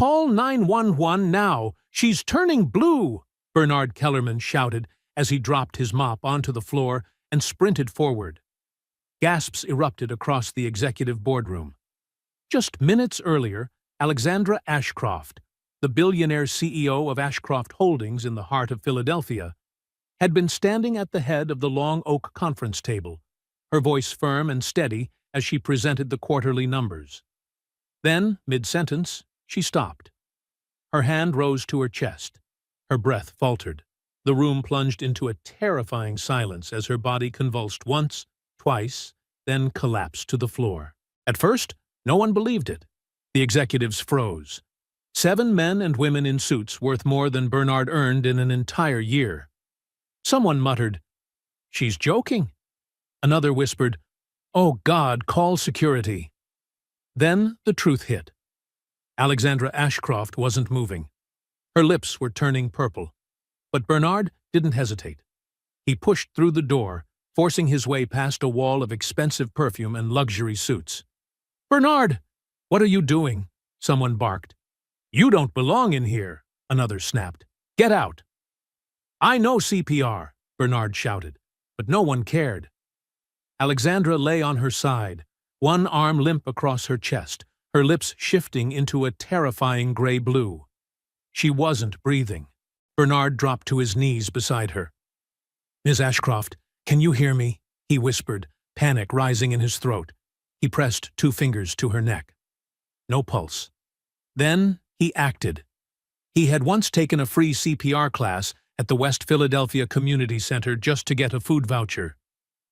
Call 911 now. She's turning blue, Bernard Kellerman shouted as he dropped his mop onto the floor and sprinted forward. Gasps erupted across the executive boardroom. Just minutes earlier, Alexandra Ashcroft, the billionaire CEO of Ashcroft Holdings in the heart of Philadelphia, had been standing at the head of the long oak conference table, her voice firm and steady as she presented the quarterly numbers. Then, mid-sentence, she stopped. Her hand rose to her chest. Her breath faltered. The room plunged into a terrifying silence as her body convulsed once, twice, then collapsed to the floor. At first, no one believed it. The executives froze. 7 men and women in suits worth more than Bernard earned in an entire year. Someone muttered, "She's joking." Another whispered, "Oh God, call security." Then the truth hit. Alexandra Ashcroft wasn't moving. Her lips were turning purple. But Bernard didn't hesitate. He pushed through the door, forcing his way past a wall of expensive perfume and luxury suits. "Bernard! What are you doing?" someone barked. "You don't belong in here," another snapped. "Get out." "I know CPR," Bernard shouted, but no one cared. Alexandra lay on her side, one arm limp across her chest, her lips shifting into a terrifying gray blue. She wasn't breathing. Bernard dropped to his knees beside her. "Ms. Ashcroft, can you hear me?" he whispered, panic rising in his throat. He pressed 2 fingers to her neck. No pulse. Then he acted. He had once taken a free CPR class at the West Philadelphia Community Center just to get a food voucher.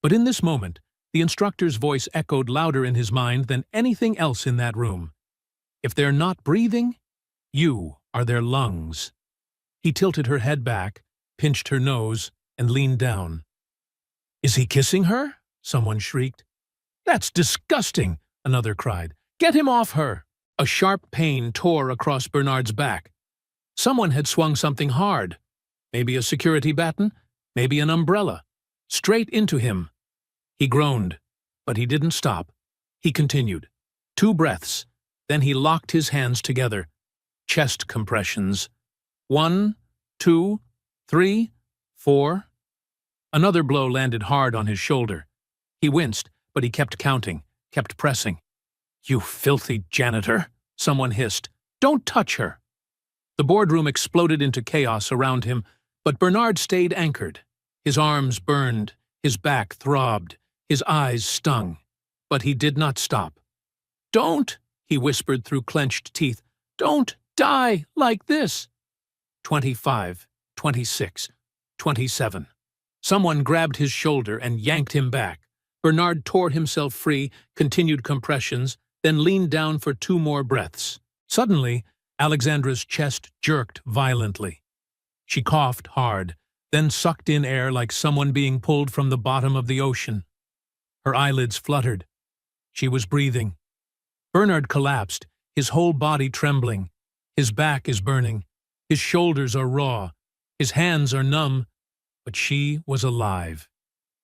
But in this moment, the instructor's voice echoed louder in his mind than anything else in that room. If they're not breathing, you are their lungs. He tilted her head back, pinched her nose, and leaned down. "Is he kissing her?" someone shrieked. "That's disgusting," another cried. "Get him off her!" A sharp pain tore across Bernard's back. Someone had swung something hard. Maybe a security baton, maybe an umbrella. Straight into him. He groaned, but he didn't stop. He continued. 2 breaths, then he locked his hands together. Chest compressions. 1, 2, 3, 4. Another blow landed hard on his shoulder. He winced, but he kept counting, kept pressing. "You filthy janitor," someone hissed. "Don't touch her." The boardroom exploded into chaos around him, but Bernard stayed anchored. His arms burned, his back throbbed, his eyes stung. But he did not stop. "Don't," he whispered through clenched teeth. "Don't die like this." 25, 26, 27. Someone grabbed his shoulder and yanked him back. Bernard tore himself free, continued compressions, then leaned down for 2 more breaths. Suddenly, Alexandra's chest jerked violently. She coughed hard, then sucked in air like someone being pulled from the bottom of the ocean. Her eyelids fluttered. She was breathing. Bernard collapsed, his whole body trembling. His back is burning. His shoulders are raw. His hands are numb. But she was alive.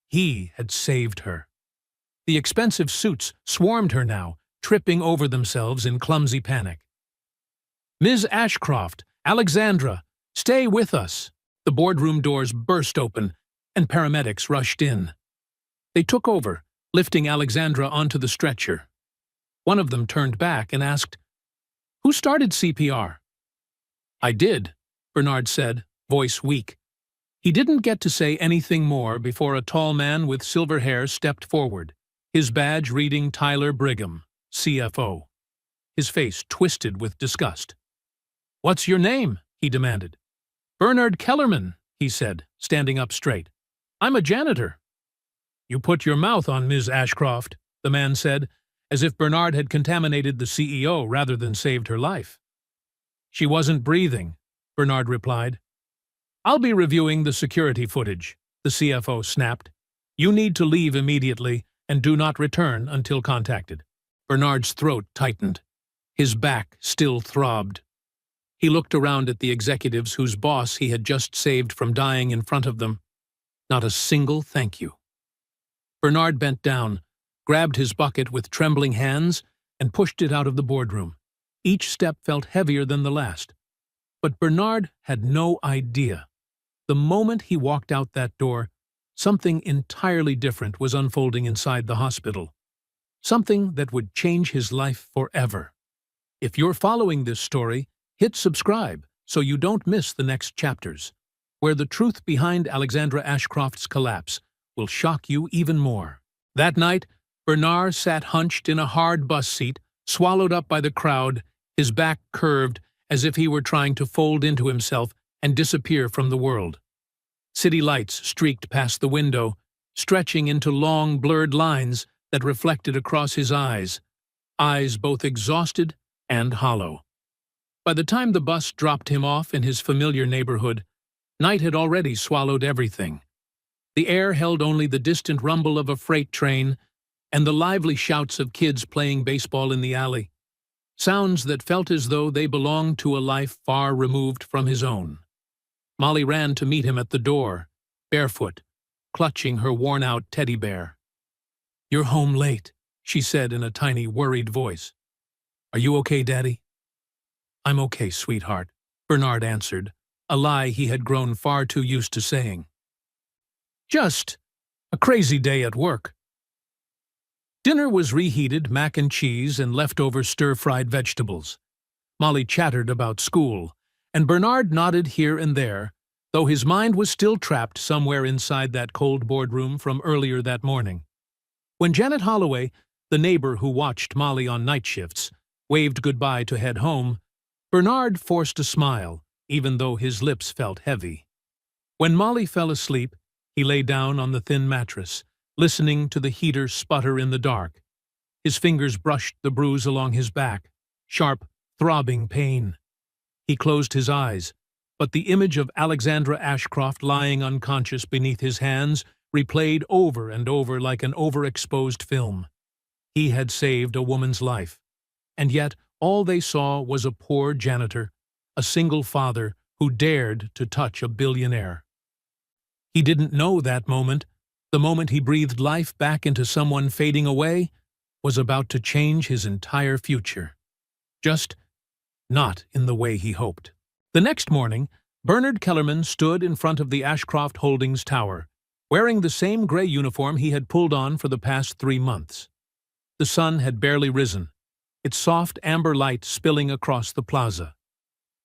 He had saved her. The expensive suits swarmed her now, tripping over themselves in clumsy panic. "Ms. Ashcroft, Alexandra, stay with us." The boardroom doors burst open, and paramedics rushed in. They took over, lifting Alexandra onto the stretcher. One of them turned back and asked, "Who started CPR?" "I did," Bernard said, voice weak. He didn't get to say anything more before a tall man with silver hair stepped forward, his badge reading Tyler Brigham, CFO. His face twisted with disgust. "What's your name?" he demanded. "Bernard Kellerman," he said, standing up straight. "I'm a janitor." "You put your mouth on Ms. Ashcroft," the man said, as if Bernard had contaminated the CEO rather than saved her life. "She wasn't breathing," Bernard replied. "I'll be reviewing the security footage," the CFO snapped. "You need to leave immediately and do not return until contacted." Bernard's throat tightened. His back still throbbed. He looked around at the executives whose boss he had just saved from dying in front of them. Not a single thank you. Bernard bent down, grabbed his bucket with trembling hands, and pushed it out of the boardroom. Each step felt heavier than the last. But Bernard had no idea. The moment he walked out that door, something entirely different was unfolding inside the hospital. Something that would change his life forever. If you're following this story, hit subscribe so you don't miss the next chapters, where the truth behind Alexandra Ashcroft's collapse will shock you even more. That night, Bernard sat hunched in a hard bus seat, swallowed up by the crowd, his back curved as if he were trying to fold into himself and disappear from the world. City lights streaked past the window, stretching into long, blurred lines that reflected across his eyes both exhausted and hollow. By the time the bus dropped him off in his familiar neighborhood, night had already swallowed everything. The air held only the distant rumble of a freight train and the lively shouts of kids playing baseball in the alley, sounds that felt as though they belonged to a life far removed from his own. Molly ran to meet him at the door, barefoot, clutching her worn-out teddy bear. "You're home late," she said in a tiny, worried voice. "Are you okay, Daddy?" "I'm okay, sweetheart," Bernard answered, a lie he had grown far too used to saying. "Just a crazy day at work." Dinner was reheated mac and cheese and leftover stir-fried vegetables. Molly chattered about school, and Bernard nodded here and there, though his mind was still trapped somewhere inside that cold boardroom from earlier that morning. When Janet Holloway, the neighbor who watched Molly on night shifts, waved goodbye to head home, Bernard forced a smile, even though his lips felt heavy. When Molly fell asleep, he lay down on the thin mattress, listening to the heater sputter in the dark. His fingers brushed the bruise along his back, sharp, throbbing pain. He closed his eyes, but the image of Alexandra Ashcroft lying unconscious beneath his hands replayed over and over like an overexposed film. He had saved a woman's life, and yet all they saw was a poor janitor, a single father who dared to touch a billionaire. He didn't know that moment, the moment he breathed life back into someone fading away, was about to change his entire future. Just not in the way he hoped. The next morning, Bernard Kellerman stood in front of the Ashcroft Holdings Tower, wearing the same gray uniform he had pulled on for the past 3 months. The sun had barely risen, its soft amber light spilling across the plaza.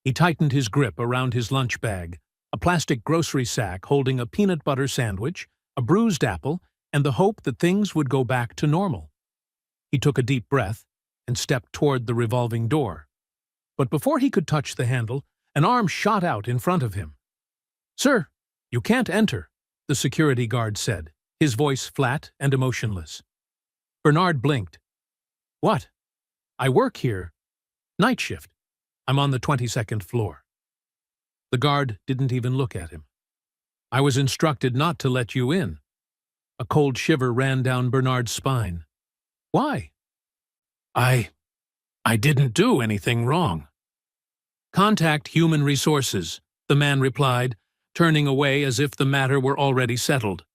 He tightened his grip around his lunch bag, a plastic grocery sack holding a peanut butter sandwich, a bruised apple, and the hope that things would go back to normal. He took a deep breath and stepped toward the revolving door. But before he could touch the handle, an arm shot out in front of him. "Sir, you can't enter," the security guard said, his voice flat and emotionless. Bernard blinked. "What? I work here. Night shift. I'm on the 22nd floor." The guard didn't even look at him. "I was instructed not to let you in." A cold shiver ran down Bernard's spine. "Why?" I didn't do anything wrong." "Contact Human Resources," the man replied, turning away as if the matter were already settled.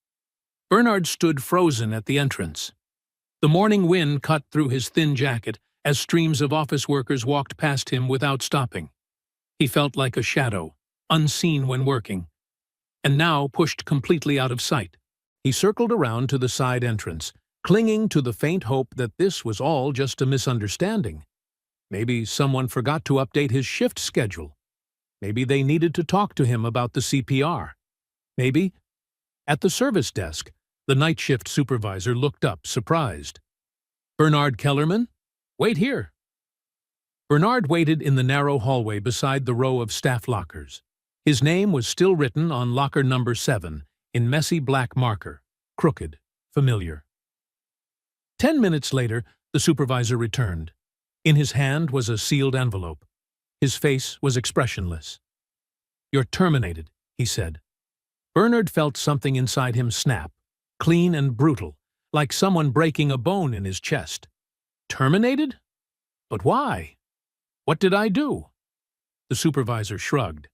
Bernard stood frozen at the entrance. The morning wind cut through his thin jacket as streams of office workers walked past him without stopping. He felt like a shadow, unseen when working, and now pushed completely out of sight. He circled around to the side entrance, clinging to the faint hope that this was all just a misunderstanding. Maybe someone forgot to update his shift schedule. Maybe they needed to talk to him about the CPR. Maybe... At the service desk, the night shift supervisor looked up, surprised. "Bernard Kellerman? Wait here." Bernard waited in the narrow hallway beside the row of staff lockers. His name was still written on locker number 7, in messy black marker, crooked, familiar. 10 minutes later, the supervisor returned. In his hand was a sealed envelope. His face was expressionless. "You're terminated," he said. Bernard felt something inside him snap, clean and brutal, like someone breaking a bone in his chest. "Terminated? But why? What did I do?" The supervisor shrugged.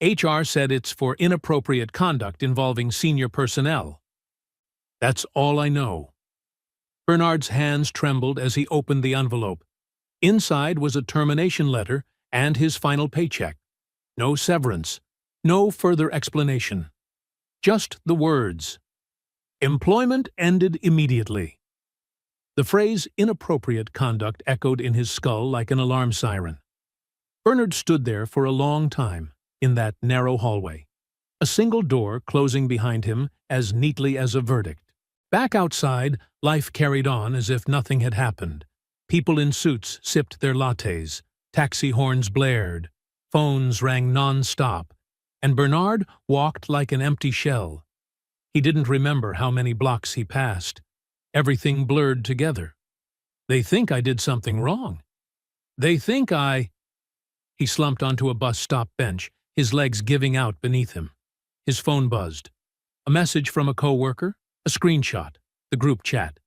"HR said it's for inappropriate conduct involving senior personnel." "That's all I know." Bernard's hands trembled as he opened the envelope. Inside was a termination letter and his final paycheck. No severance, no further explanation. Just the words. Employment ended immediately. The phrase inappropriate conduct echoed in his skull like an alarm siren. Bernard stood there for a long time, in that narrow hallway, a single door closing behind him as neatly as a verdict. Back outside, life carried on as if nothing had happened. People in suits sipped their lattes, taxi horns blared, phones rang non-stop, and Bernard walked like an empty shell. He didn't remember how many blocks he passed. Everything blurred together. They think I did something wrong. They think I... He slumped onto a bus stop bench, his legs giving out beneath him. His phone buzzed. A message from a coworker, a screenshot, the group chat.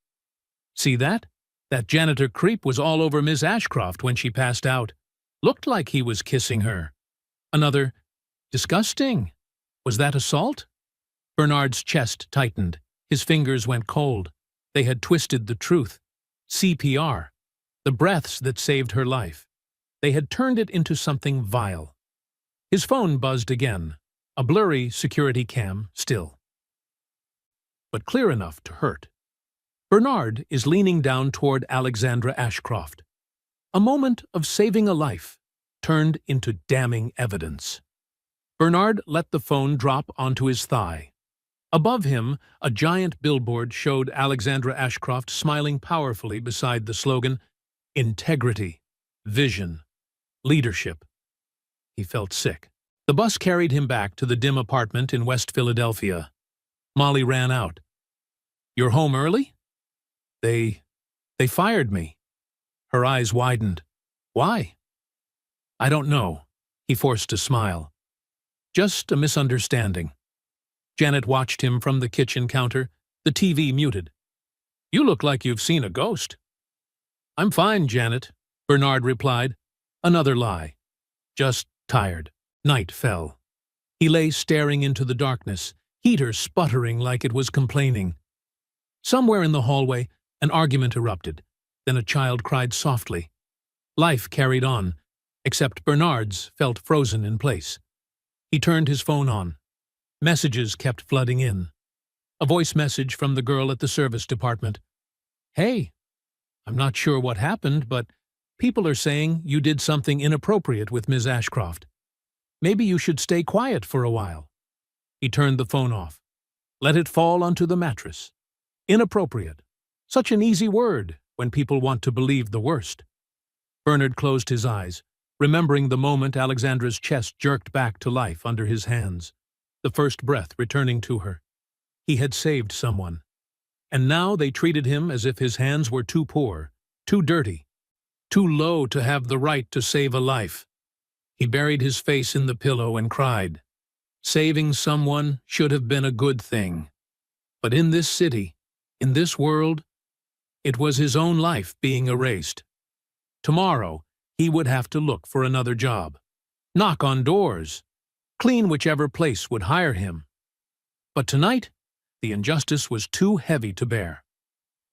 See that? That janitor creep was all over Miss Ashcroft when she passed out. Looked like he was kissing her. Another, disgusting. Was that assault? Bernard's chest tightened. His fingers went cold. They had twisted the truth. CPR. The breaths that saved her life. They had turned it into something vile. His phone buzzed again. A blurry security cam still. But clear enough to hurt. Bernard is leaning down toward Alexandra Ashcroft. A moment of saving a life turned into damning evidence. Bernard let the phone drop onto his thigh. Above him, a giant billboard showed Alexandra Ashcroft smiling powerfully beside the slogan, Integrity, Vision, Leadership. He felt sick. The bus carried him back to the dim apartment in West Philadelphia. Molly ran out. You're home early? They fired me. Her eyes widened. Why? I don't know. He forced a smile. Just a misunderstanding. Janet watched him from the kitchen counter, the TV muted. You look like you've seen a ghost. I'm fine, Janet, Bernard replied. Another lie. Just tired. Night fell. He lay staring into the darkness, heater sputtering like it was complaining. Somewhere in the hallway, an argument erupted. Then a child cried softly. Life carried on, except Bernard's felt frozen in place. He turned his phone on. Messages kept flooding in. A voice message from the girl at the service department. Hey, I'm not sure what happened, but people are saying you did something inappropriate with Ms. Ashcroft. Maybe you should stay quiet for a while. He turned the phone off. Let it fall onto the mattress. Inappropriate. Such an easy word when people want to believe the worst. Bernard closed his eyes, remembering the moment Alexandra's chest jerked back to life under his hands, the first breath returning to her. He had saved someone. And now they treated him as if his hands were too poor, too dirty, too low to have the right to save a life. He buried his face in the pillow and cried. Saving someone should have been a good thing. But in this city, in this world, it was his own life being erased. Tomorrow, he would have to look for another job, knock on doors, clean whichever place would hire him. But tonight, the injustice was too heavy to bear.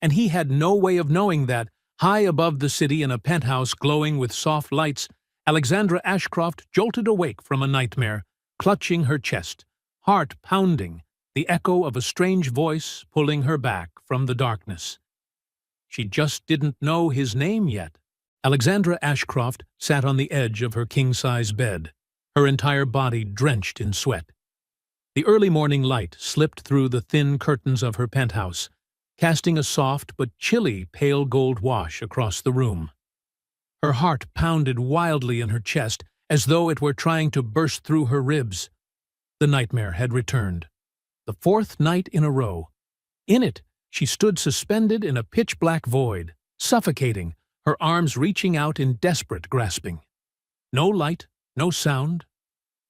And he had no way of knowing that, high above the city in a penthouse glowing with soft lights, Alexandra Ashcroft jolted awake from a nightmare, clutching her chest, heart pounding, the echo of a strange voice pulling her back from the darkness. She just didn't know his name yet. Alexandra Ashcroft sat on the edge of her king-size bed, her entire body drenched in sweat. The early morning light slipped through the thin curtains of her penthouse, casting a soft but chilly pale gold wash across the room. Her heart pounded wildly in her chest as though it were trying to burst through her ribs. The nightmare had returned. The fourth night in a row. In it, she stood suspended in a pitch-black void, suffocating, her arms reaching out in desperate grasping. No light, no sound,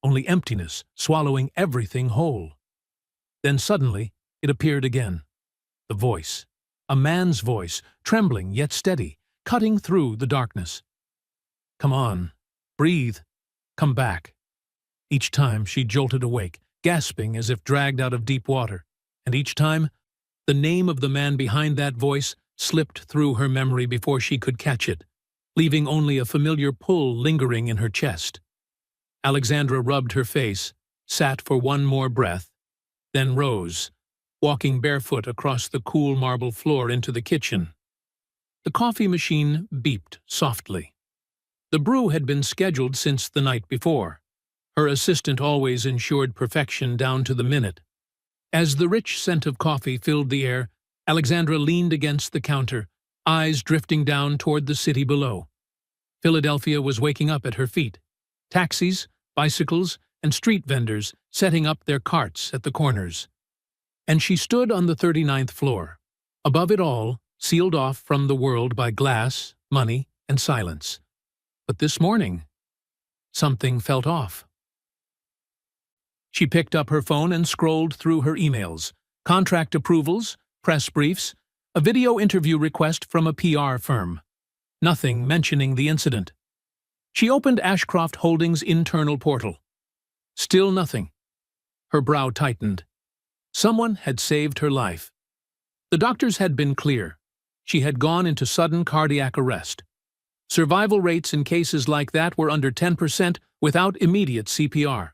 only emptiness swallowing everything whole. Then suddenly, it appeared again. The voice. A man's voice, trembling yet steady, cutting through the darkness. Come on. Breathe. Come back. Each time she jolted awake, gasping as if dragged out of deep water, and each time, the name of the man behind that voice slipped through her memory before she could catch it. leaving only a familiar pull lingering in her chest. Alexandra rubbed her face, sat for one more breath, then rose, walking barefoot across the cool marble floor into the kitchen. The coffee machine beeped softly. The brew had been scheduled since the night before. Her assistant always ensured perfection down to the minute. As the rich scent of coffee filled the air, Alexandra leaned against the counter, eyes drifting down toward the city below. Philadelphia was waking up at her feet. Taxis, bicycles, and street vendors setting up their carts at the corners. And she stood on the 39th floor. Above it all, sealed off from the world by glass, money, and silence. But this morning, something felt off. She picked up her phone and scrolled through her emails. Contract approvals, press briefs, a video interview request from a PR firm. Nothing mentioning the incident. She opened Ashcroft Holdings' internal portal. Still nothing. Her brow tightened. Someone had saved her life. The doctors had been clear. She had gone into sudden cardiac arrest. Survival rates in cases like that were under 10% without immediate CPR.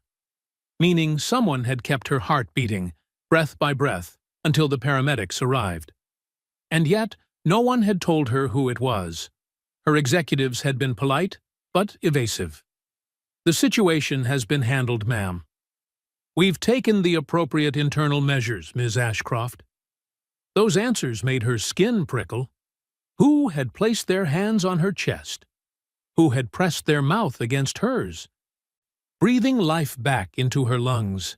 Meaning someone had kept her heart beating, breath by breath, until the paramedics arrived. And yet, no one had told her who it was. Her executives had been polite, but evasive. The situation has been handled, ma'am. We've taken the appropriate internal measures, Ms. Ashcroft. Those answers made her skin prickle. Who had placed their hands on her chest? Who had pressed their mouth against hers? Breathing life back into her lungs.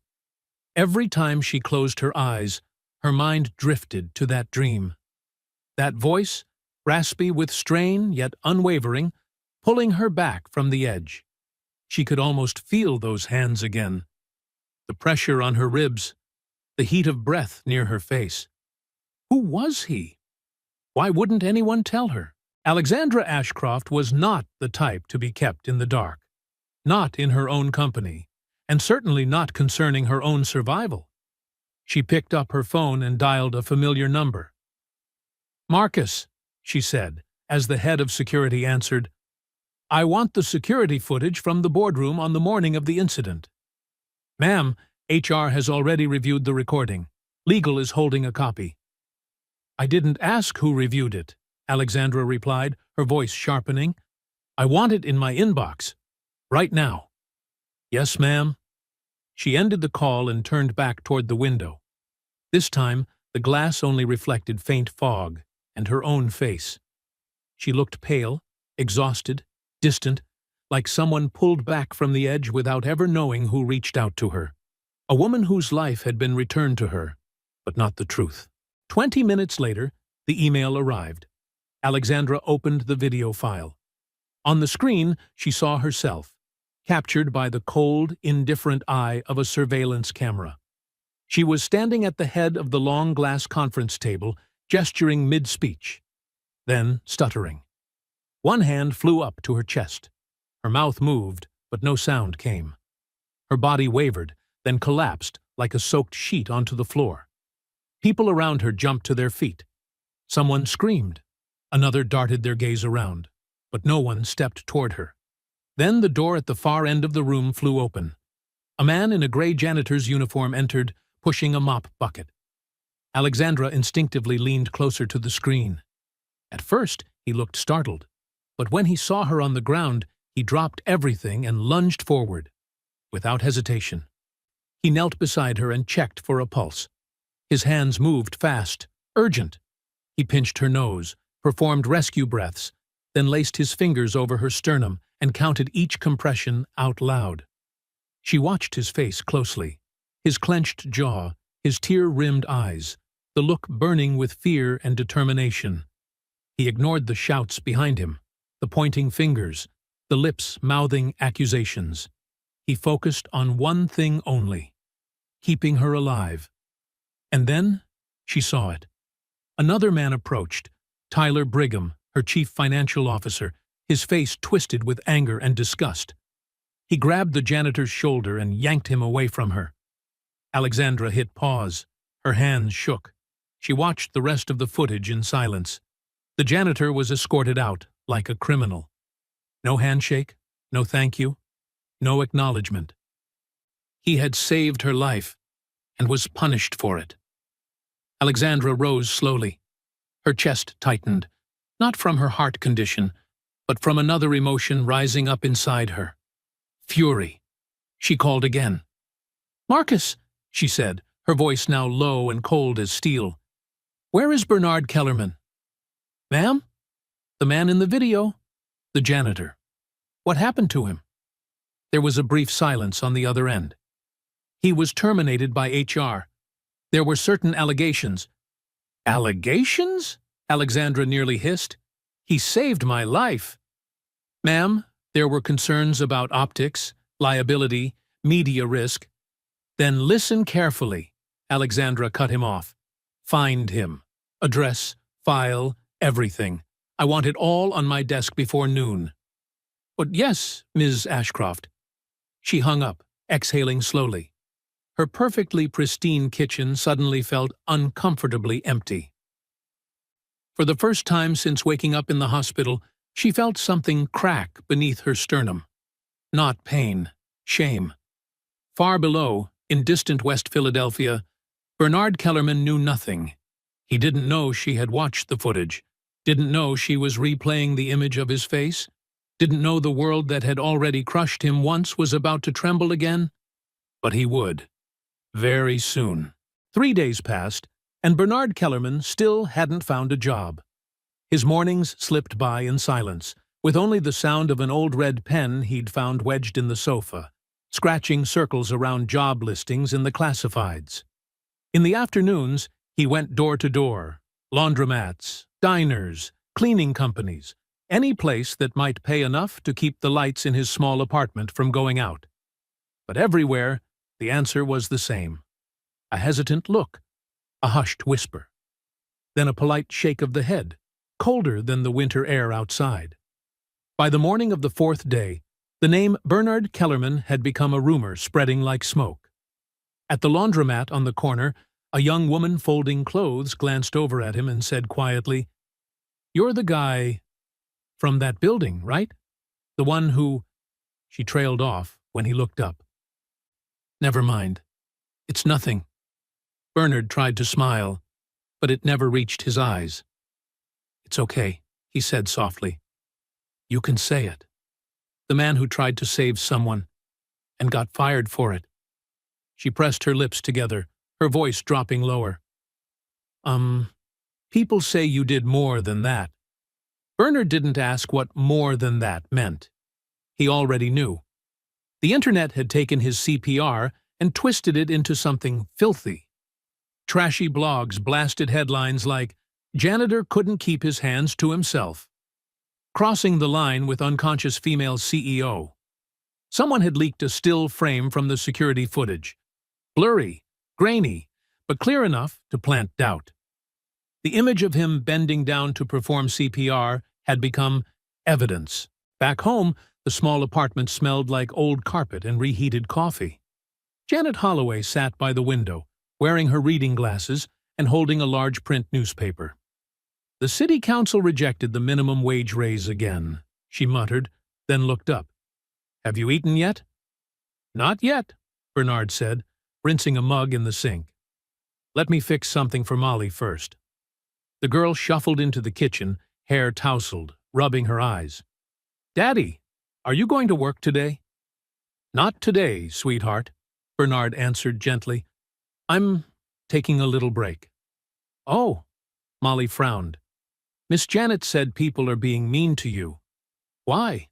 Every time she closed her eyes, her mind drifted to that dream. That voice, raspy with strain yet unwavering, pulling her back from the edge. She could almost feel those hands again. The pressure on her ribs, the heat of breath near her face. Who was he? Why wouldn't anyone tell her? Alexandra Ashcroft was not the type to be kept in the dark. Not in her own company, and certainly not concerning her own survival. She picked up her phone and dialed a familiar number. "Marcus," she said, as the head of security answered, "I want the security footage from the boardroom on the morning of the incident." "Ma'am, HR has already reviewed the recording. Legal is holding a copy." "I didn't ask who reviewed it," Alexandra replied, her voice sharpening. "I want it in my inbox. Right now." "Yes, ma'am." She ended the call and turned back toward the window. This time, the glass only reflected faint fog and her own face. She looked pale, exhausted, distant, like someone pulled back from the edge without ever knowing who reached out to her. A woman whose life had been returned to her, but not the truth. 20 minutes later, the email arrived. Alexandra opened the video file. On the screen, she saw herself, captured by the cold, indifferent eye of a surveillance camera. She was standing at the head of the long glass conference table, gesturing mid-speech, then stuttering. One hand flew up to her chest. Her mouth moved, but no sound came. Her body wavered, then collapsed like a soaked sheet onto the floor. People around her jumped to their feet. Someone screamed. Another darted their gaze around, but no one stepped toward her. Then the door at the far end of the room flew open. A man in a gray janitor's uniform entered, pushing a mop bucket. Alexandra instinctively leaned closer to the screen. At first, he looked startled, but when he saw her on the ground, he dropped everything and lunged forward. Without hesitation, he knelt beside her and checked for a pulse. His hands moved fast, urgent. He pinched her nose, performed rescue breaths, then laced his fingers over her sternum and counted each compression out loud. She watched his face closely, his clenched jaw, his tear-rimmed eyes, the look burning with fear and determination. He ignored the shouts behind him, the pointing fingers, the lips mouthing accusations. He focused on one thing only, keeping her alive. And then she saw it. Another man approached, Tyler Brigham, her chief financial officer, his face twisted with anger and disgust. He grabbed the janitor's shoulder and yanked him away from her. Alexandra hit pause. Her hands shook. She watched the rest of the footage in silence. The janitor was escorted out, like a criminal. No handshake, no thank you, no acknowledgement. He had saved her life and was punished for it. Alexandra rose slowly. Her chest tightened, not from her heart condition, but from another emotion rising up inside her. Fury. She called again. "Marcus," she said, her voice now low and cold as steel. "Where is Bernard Kellerman?" "Ma'am?" "The man in the video. The janitor. What happened to him?" There was a brief silence on the other end. "He was terminated by HR. There were certain allegations." "Allegations?" Alexandra nearly hissed. "He saved my life." "Ma'am, there were concerns about optics, liability, media risk." "Then listen carefully," Alexandra cut him off. "Find him. Address, file, everything. I want it all on my desk before noon." "But yes, Ms. Ashcroft." She hung up, exhaling slowly. Her perfectly pristine kitchen suddenly felt uncomfortably empty. For the first time since waking up in the hospital, she felt something crack beneath her sternum. Not pain, shame. Far below, in distant West Philadelphia, Bernard Kellerman knew nothing. He didn't know she had watched the footage, didn't know she was replaying the image of his face, didn't know the world that had already crushed him once was about to tremble again. But he would. Very soon. 3 days passed, and Bernard Kellerman still hadn't found a job. His mornings slipped by in silence, with only the sound of an old red pen he'd found wedged in the sofa, scratching circles around job listings in the classifieds. In the afternoons, he went door to door, laundromats, diners, cleaning companies, any place that might pay enough to keep the lights in his small apartment from going out. But everywhere, the answer was the same. A hesitant look, a hushed whisper, then a polite shake of the head, colder than the winter air outside. By the morning of the 4th day, the name Bernard Kellerman had become a rumor spreading like smoke. At the laundromat on the corner, a young woman folding clothes glanced over at him and said quietly, "You're the guy from that building, right? The one who—" She trailed off when he looked up. "Never mind. It's nothing." Bernard tried to smile, but it never reached his eyes. "It's okay," he said softly. "You can say it. The man who tried to save someone and got fired for it." She pressed her lips together, her voice dropping lower. People say you did more than that." Bernard didn't ask what more than that meant. He already knew. The internet had taken his CPR and twisted it into something filthy. Trashy blogs blasted headlines like, "Janitor couldn't keep his hands to himself." "Crossing the line with unconscious female CEO." Someone had leaked a still frame from the security footage. Blurry, grainy, but clear enough to plant doubt. The image of him bending down to perform CPR had become evidence. Back home, the small apartment smelled like old carpet and reheated coffee. Janet Holloway sat by the window, wearing her reading glasses and holding a large print newspaper. "The city council rejected the minimum wage raise again," she muttered, then looked up. "Have you eaten yet?" "Not yet," Bernard said, rinsing a mug in the sink. "Let me fix something for Molly first." The girl shuffled into the kitchen, hair tousled, rubbing her eyes. "Daddy, are you going to work today?" "Not today, sweetheart," Bernard answered gently. "I'm taking a little break." "Oh," Molly frowned. "Miss Janet said people are being mean to you. Why?"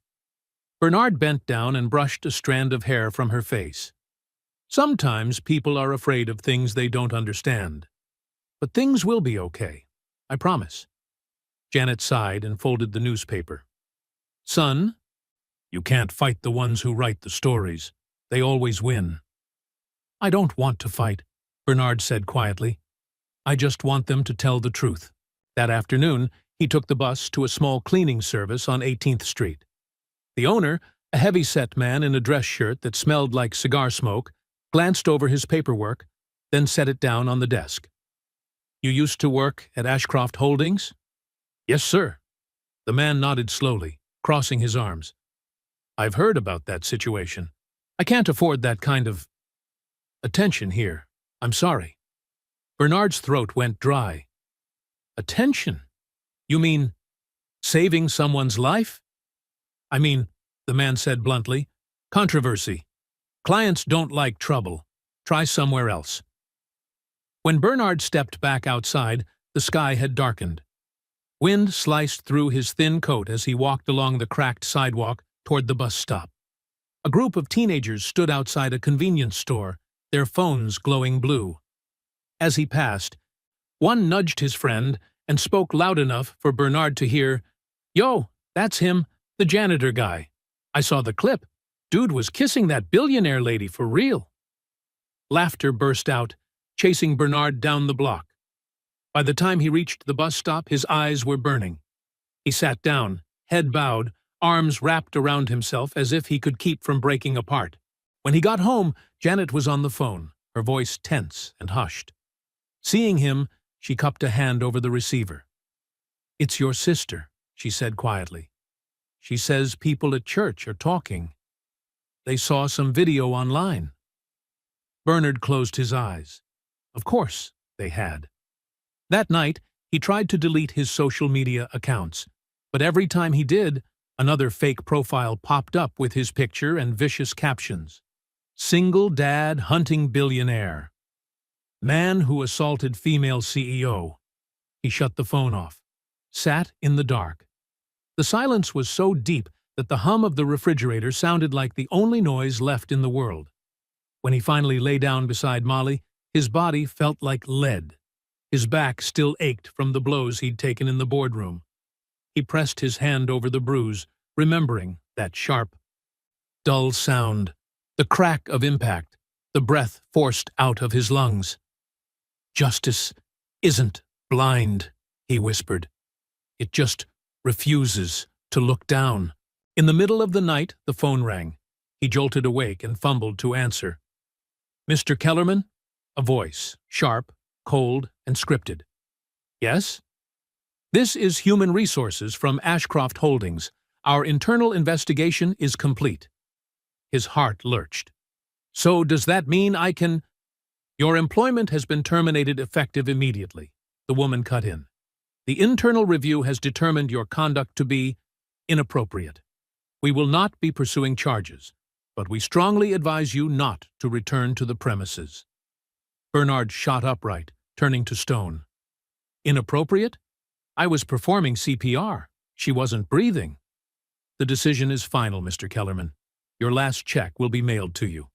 Bernard bent down and brushed a strand of hair from her face. "Sometimes people are afraid of things they don't understand. But things will be okay. I promise." Janet sighed and folded the newspaper. "Son, you can't fight the ones who write the stories. They always win." "I don't want to fight," Bernard said quietly. "I just want them to tell the truth." That afternoon, he took the bus to a small cleaning service on 18th Street. The owner, a heavy-set man in a dress shirt that smelled like cigar smoke, glanced over his paperwork, then set it down on the desk. "You used to work at Ashcroft Holdings?" "Yes, sir." The man nodded slowly, crossing his arms. I've heard about that situation. I can't afford that kind of attention here. I'm sorry. Bernard's throat went dry. Attention? You mean saving someone's life? I mean, the man said bluntly, controversy. Clients don't like trouble. Try somewhere else. When Bernard stepped back outside, the sky had darkened. Wind sliced through his thin coat as he walked along the cracked sidewalk toward the bus stop. A group of teenagers stood outside a convenience store, their phones glowing blue. As he passed, one nudged his friend and spoke loud enough for Bernard to hear, "Yo, that's him, the janitor guy. I saw the clip. Dude was kissing that billionaire lady for real." Laughter burst out, chasing Bernard down the block. By the time he reached the bus stop, his eyes were burning. He sat down, head bowed, arms wrapped around himself as if he could keep from breaking apart. When he got home, Janet was on the phone, her voice tense and hushed. Seeing him, she cupped a hand over the receiver. "It's your sister," she said quietly. "She says people at church are talking. They saw some video online." Bernard closed his eyes. Of course they had. That night, he tried to delete his social media accounts, but every time he did, another fake profile popped up with his picture and vicious captions. Single dad hunting billionaire. Man who assaulted female CEO. He shut the phone off. Sat in the dark. The silence was so deep that the hum of the refrigerator sounded like the only noise left in the world. When he finally lay down beside Molly, his body felt like lead. His back still ached from the blows he'd taken in the boardroom. He pressed his hand over the bruise, remembering that sharp, dull sound, the crack of impact, the breath forced out of his lungs. "Justice isn't blind," he whispered. "It just refuses to look down." In the middle of the night, the phone rang. He jolted awake and fumbled to answer. "Mr. Kellerman?" A voice, sharp, cold, and scripted. "Yes?" "This is Human Resources from Ashcroft Holdings. Our internal investigation is complete." His heart lurched. "So does that mean I can—" "Your employment has been terminated effective immediately," the woman cut in. "The internal review has determined your conduct to be inappropriate. We will not be pursuing charges, but we strongly advise you not to return to the premises." Bernard shot upright, turning to stone. "Inappropriate? I was performing CPR. She wasn't breathing." "The decision is final, Mr. Kellerman. Your last check will be mailed to you."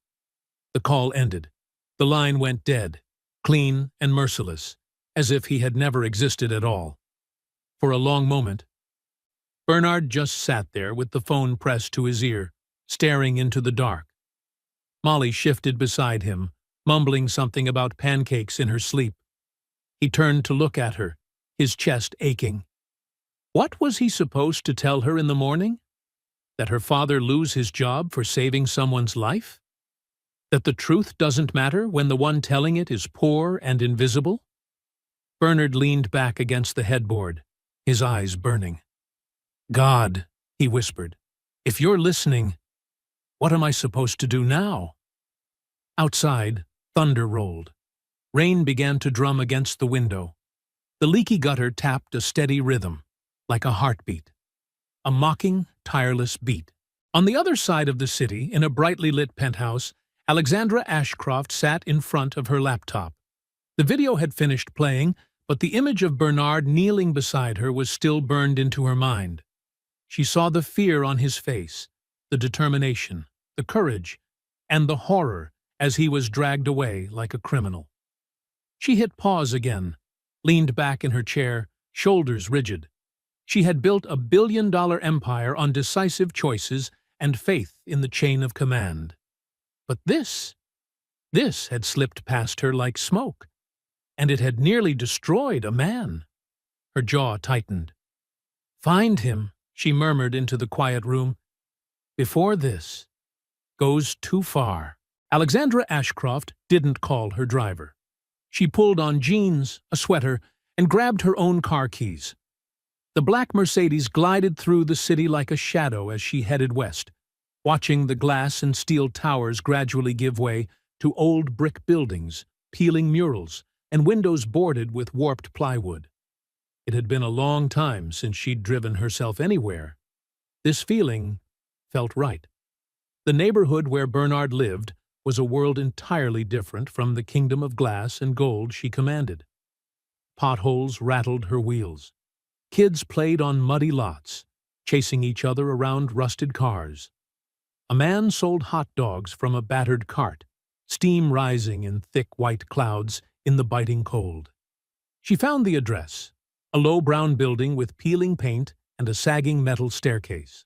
The call ended. The line went dead, clean and merciless, as if he had never existed at all. For a long moment, Bernard just sat there with the phone pressed to his ear, staring into the dark. Molly shifted beside him, mumbling something about pancakes in her sleep. He turned to look at her, his chest aching. What was he supposed to tell her in the morning? That her father lose his job for saving someone's life? That the truth doesn't matter when the one telling it is poor and invisible? Bernard leaned back against the headboard, his eyes burning. "God," he whispered, "if you're listening, what am I supposed to do now?" Outside, thunder rolled. Rain began to drum against the window. The leaky gutter tapped a steady rhythm, like a heartbeat. A mocking, tireless beat. On the other side of the city, in a brightly lit penthouse, Alexandra Ashcroft sat in front of her laptop. The video had finished playing, but the image of Bernard kneeling beside her was still burned into her mind. She saw the fear on his face, the determination, the courage, and the horror as he was dragged away like a criminal. She hit pause again, leaned back in her chair, shoulders rigid. She had built a billion-dollar empire on decisive choices and faith in the chain of command. But this had slipped past her like smoke, and it had nearly destroyed a man. Her jaw tightened. "Find him," she murmured into the quiet room, "before this goes too far." Alexandra Ashcroft didn't call her driver. She pulled on jeans, a sweater, and grabbed her own car keys. The black Mercedes glided through the city like a shadow as she headed west, watching the glass and steel towers gradually give way to old brick buildings, peeling murals, and windows boarded with warped plywood. It had been a long time since she'd driven herself anywhere. This feeling felt right. The neighborhood where Bernard lived was a world entirely different from the kingdom of glass and gold she commanded. Potholes rattled her wheels. Kids played on muddy lots, chasing each other around rusted cars. A man sold hot dogs from a battered cart, steam rising in thick white clouds in the biting cold. She found the address, a low brown building with peeling paint and a sagging metal staircase.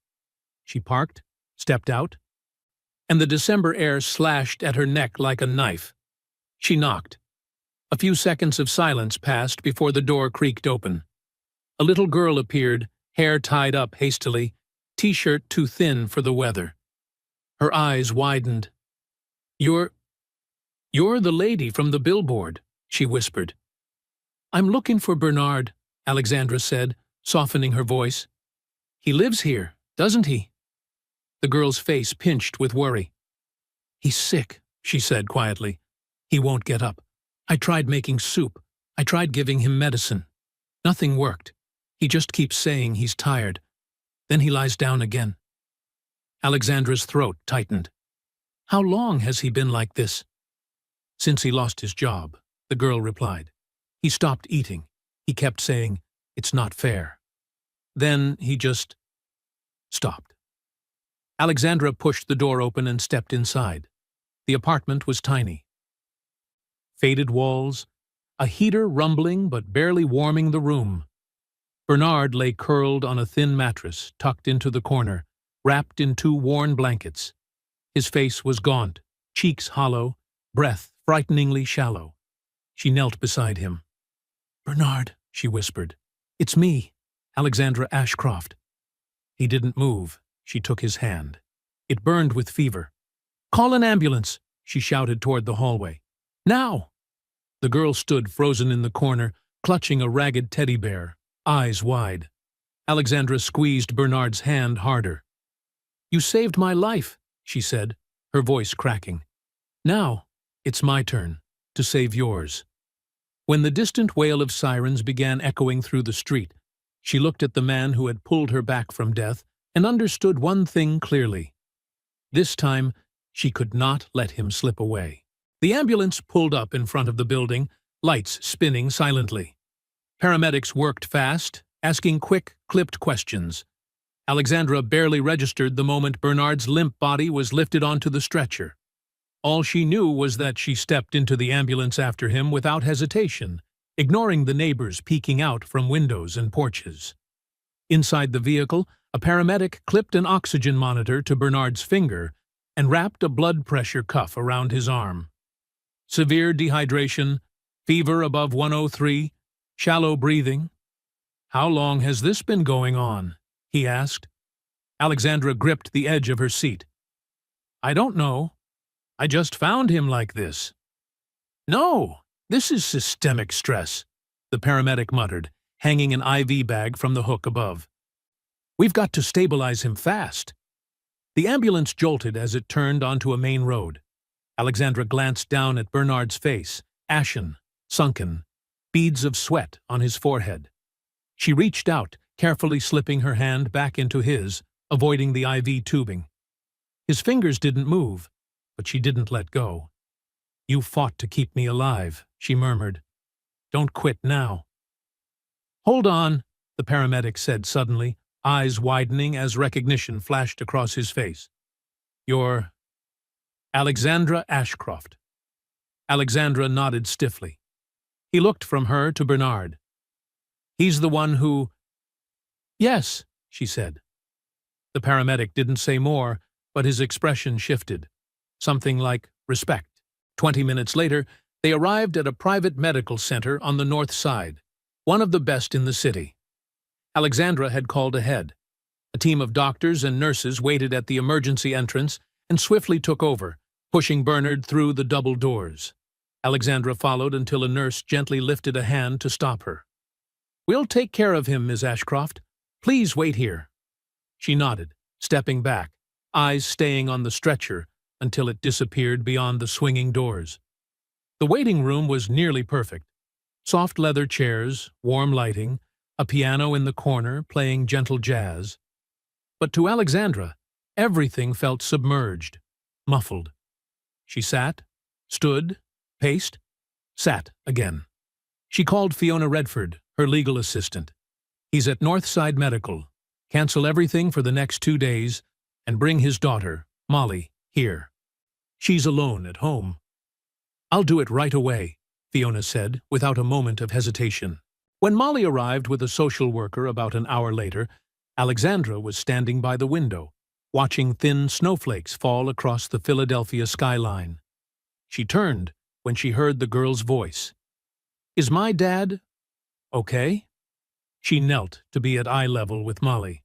She parked, stepped out, and the December air slashed at her neck like a knife. She knocked. A few seconds of silence passed before the door creaked open. A little girl appeared, hair tied up hastily, t-shirt too thin for the weather. Her eyes widened. You're the lady from the billboard," she whispered. "I'm looking for Bernard," Alexandra said, softening her voice. "He lives here, doesn't he?" The girl's face pinched with worry. "He's sick," she said quietly. "He won't get up. I tried making soup. I tried giving him medicine. Nothing worked. He just keeps saying he's tired. Then he lies down again." Alexandra's throat tightened. "How long has he been like this?" "Since he lost his job," the girl replied. "He stopped eating. He kept saying, 'It's not fair.' Then he just stopped." Alexandra pushed the door open and stepped inside. The apartment was tiny. Faded walls, a heater rumbling but barely warming the room. Bernard lay curled on a thin mattress, tucked into the corner, wrapped in 2 worn blankets. His face was gaunt, cheeks hollow, breath frighteningly shallow. She knelt beside him. "Bernard," she whispered. "It's me, Alexandra Ashcroft." He didn't move. She took his hand. It burned with fever. "Call an ambulance," she shouted toward the hallway. "Now!" The girl stood frozen in the corner, clutching a ragged teddy bear, eyes wide. Alexandra squeezed Bernard's hand harder. "You saved my life," she said, her voice cracking. "Now, it's my turn to save yours." When the distant wail of sirens began echoing through the street, she looked at the man who had pulled her back from death and understood one thing clearly. This time, she could not let him slip away. The ambulance pulled up in front of the building, lights spinning silently. Paramedics worked fast, asking quick, clipped questions. Alexandra barely registered the moment Bernard's limp body was lifted onto the stretcher. All she knew was that she stepped into the ambulance after him without hesitation, ignoring the neighbors peeking out from windows and porches. Inside the vehicle, a paramedic clipped an oxygen monitor to Bernard's finger and wrapped a blood pressure cuff around his arm. Severe dehydration, fever above 103, shallow breathing. "How long has this been going on?" he asked. Alexandra gripped the edge of her seat. "I don't know. I just found him like this." "No, this is systemic stress," the paramedic muttered, hanging an IV bag from the hook above. "We've got to stabilize him fast." The ambulance jolted as it turned onto a main road. Alexandra glanced down at Bernard's face, ashen, sunken, beads of sweat on his forehead. She reached out, carefully slipping her hand back into his, avoiding the IV tubing. His fingers didn't move, but she didn't let go. "You fought to keep me alive," she murmured. "Don't quit now." "Hold on," the paramedic said suddenly, eyes widening as recognition flashed across his face. "You're Alexandra Ashcroft." Alexandra nodded stiffly. He looked from her to Bernard. "He's the one who—" "Yes," she said. The paramedic didn't say more, but his expression shifted. Something like respect. 20 minutes later, they arrived at a private medical center on the north side, one of the best in the city. Alexandra had called ahead. A team of doctors and nurses waited at the emergency entrance and swiftly took over, pushing Bernard through the double doors. Alexandra followed until a nurse gently lifted a hand to stop her. "We'll take care of him, Ms. Ashcroft. Please wait here." She nodded, stepping back, eyes staying on the stretcher until it disappeared beyond the swinging doors. The waiting room was nearly perfect. Soft leather chairs, warm lighting, a piano in the corner playing gentle jazz. But to Alexandra, everything felt submerged, muffled. She sat, stood, paced, sat again. She called Fiona Redford, her legal assistant. "He's at Northside Medical. Cancel everything for the next 2 days and bring his daughter, Molly, here. She's alone at home." "I'll do it right away," Fiona said, without a moment of hesitation. When Molly arrived with a social worker about an hour later, Alexandra was standing by the window, watching thin snowflakes fall across the Philadelphia skyline. She turned when she heard the girl's voice. "Is my dad okay?" She knelt to be at eye level with Molly.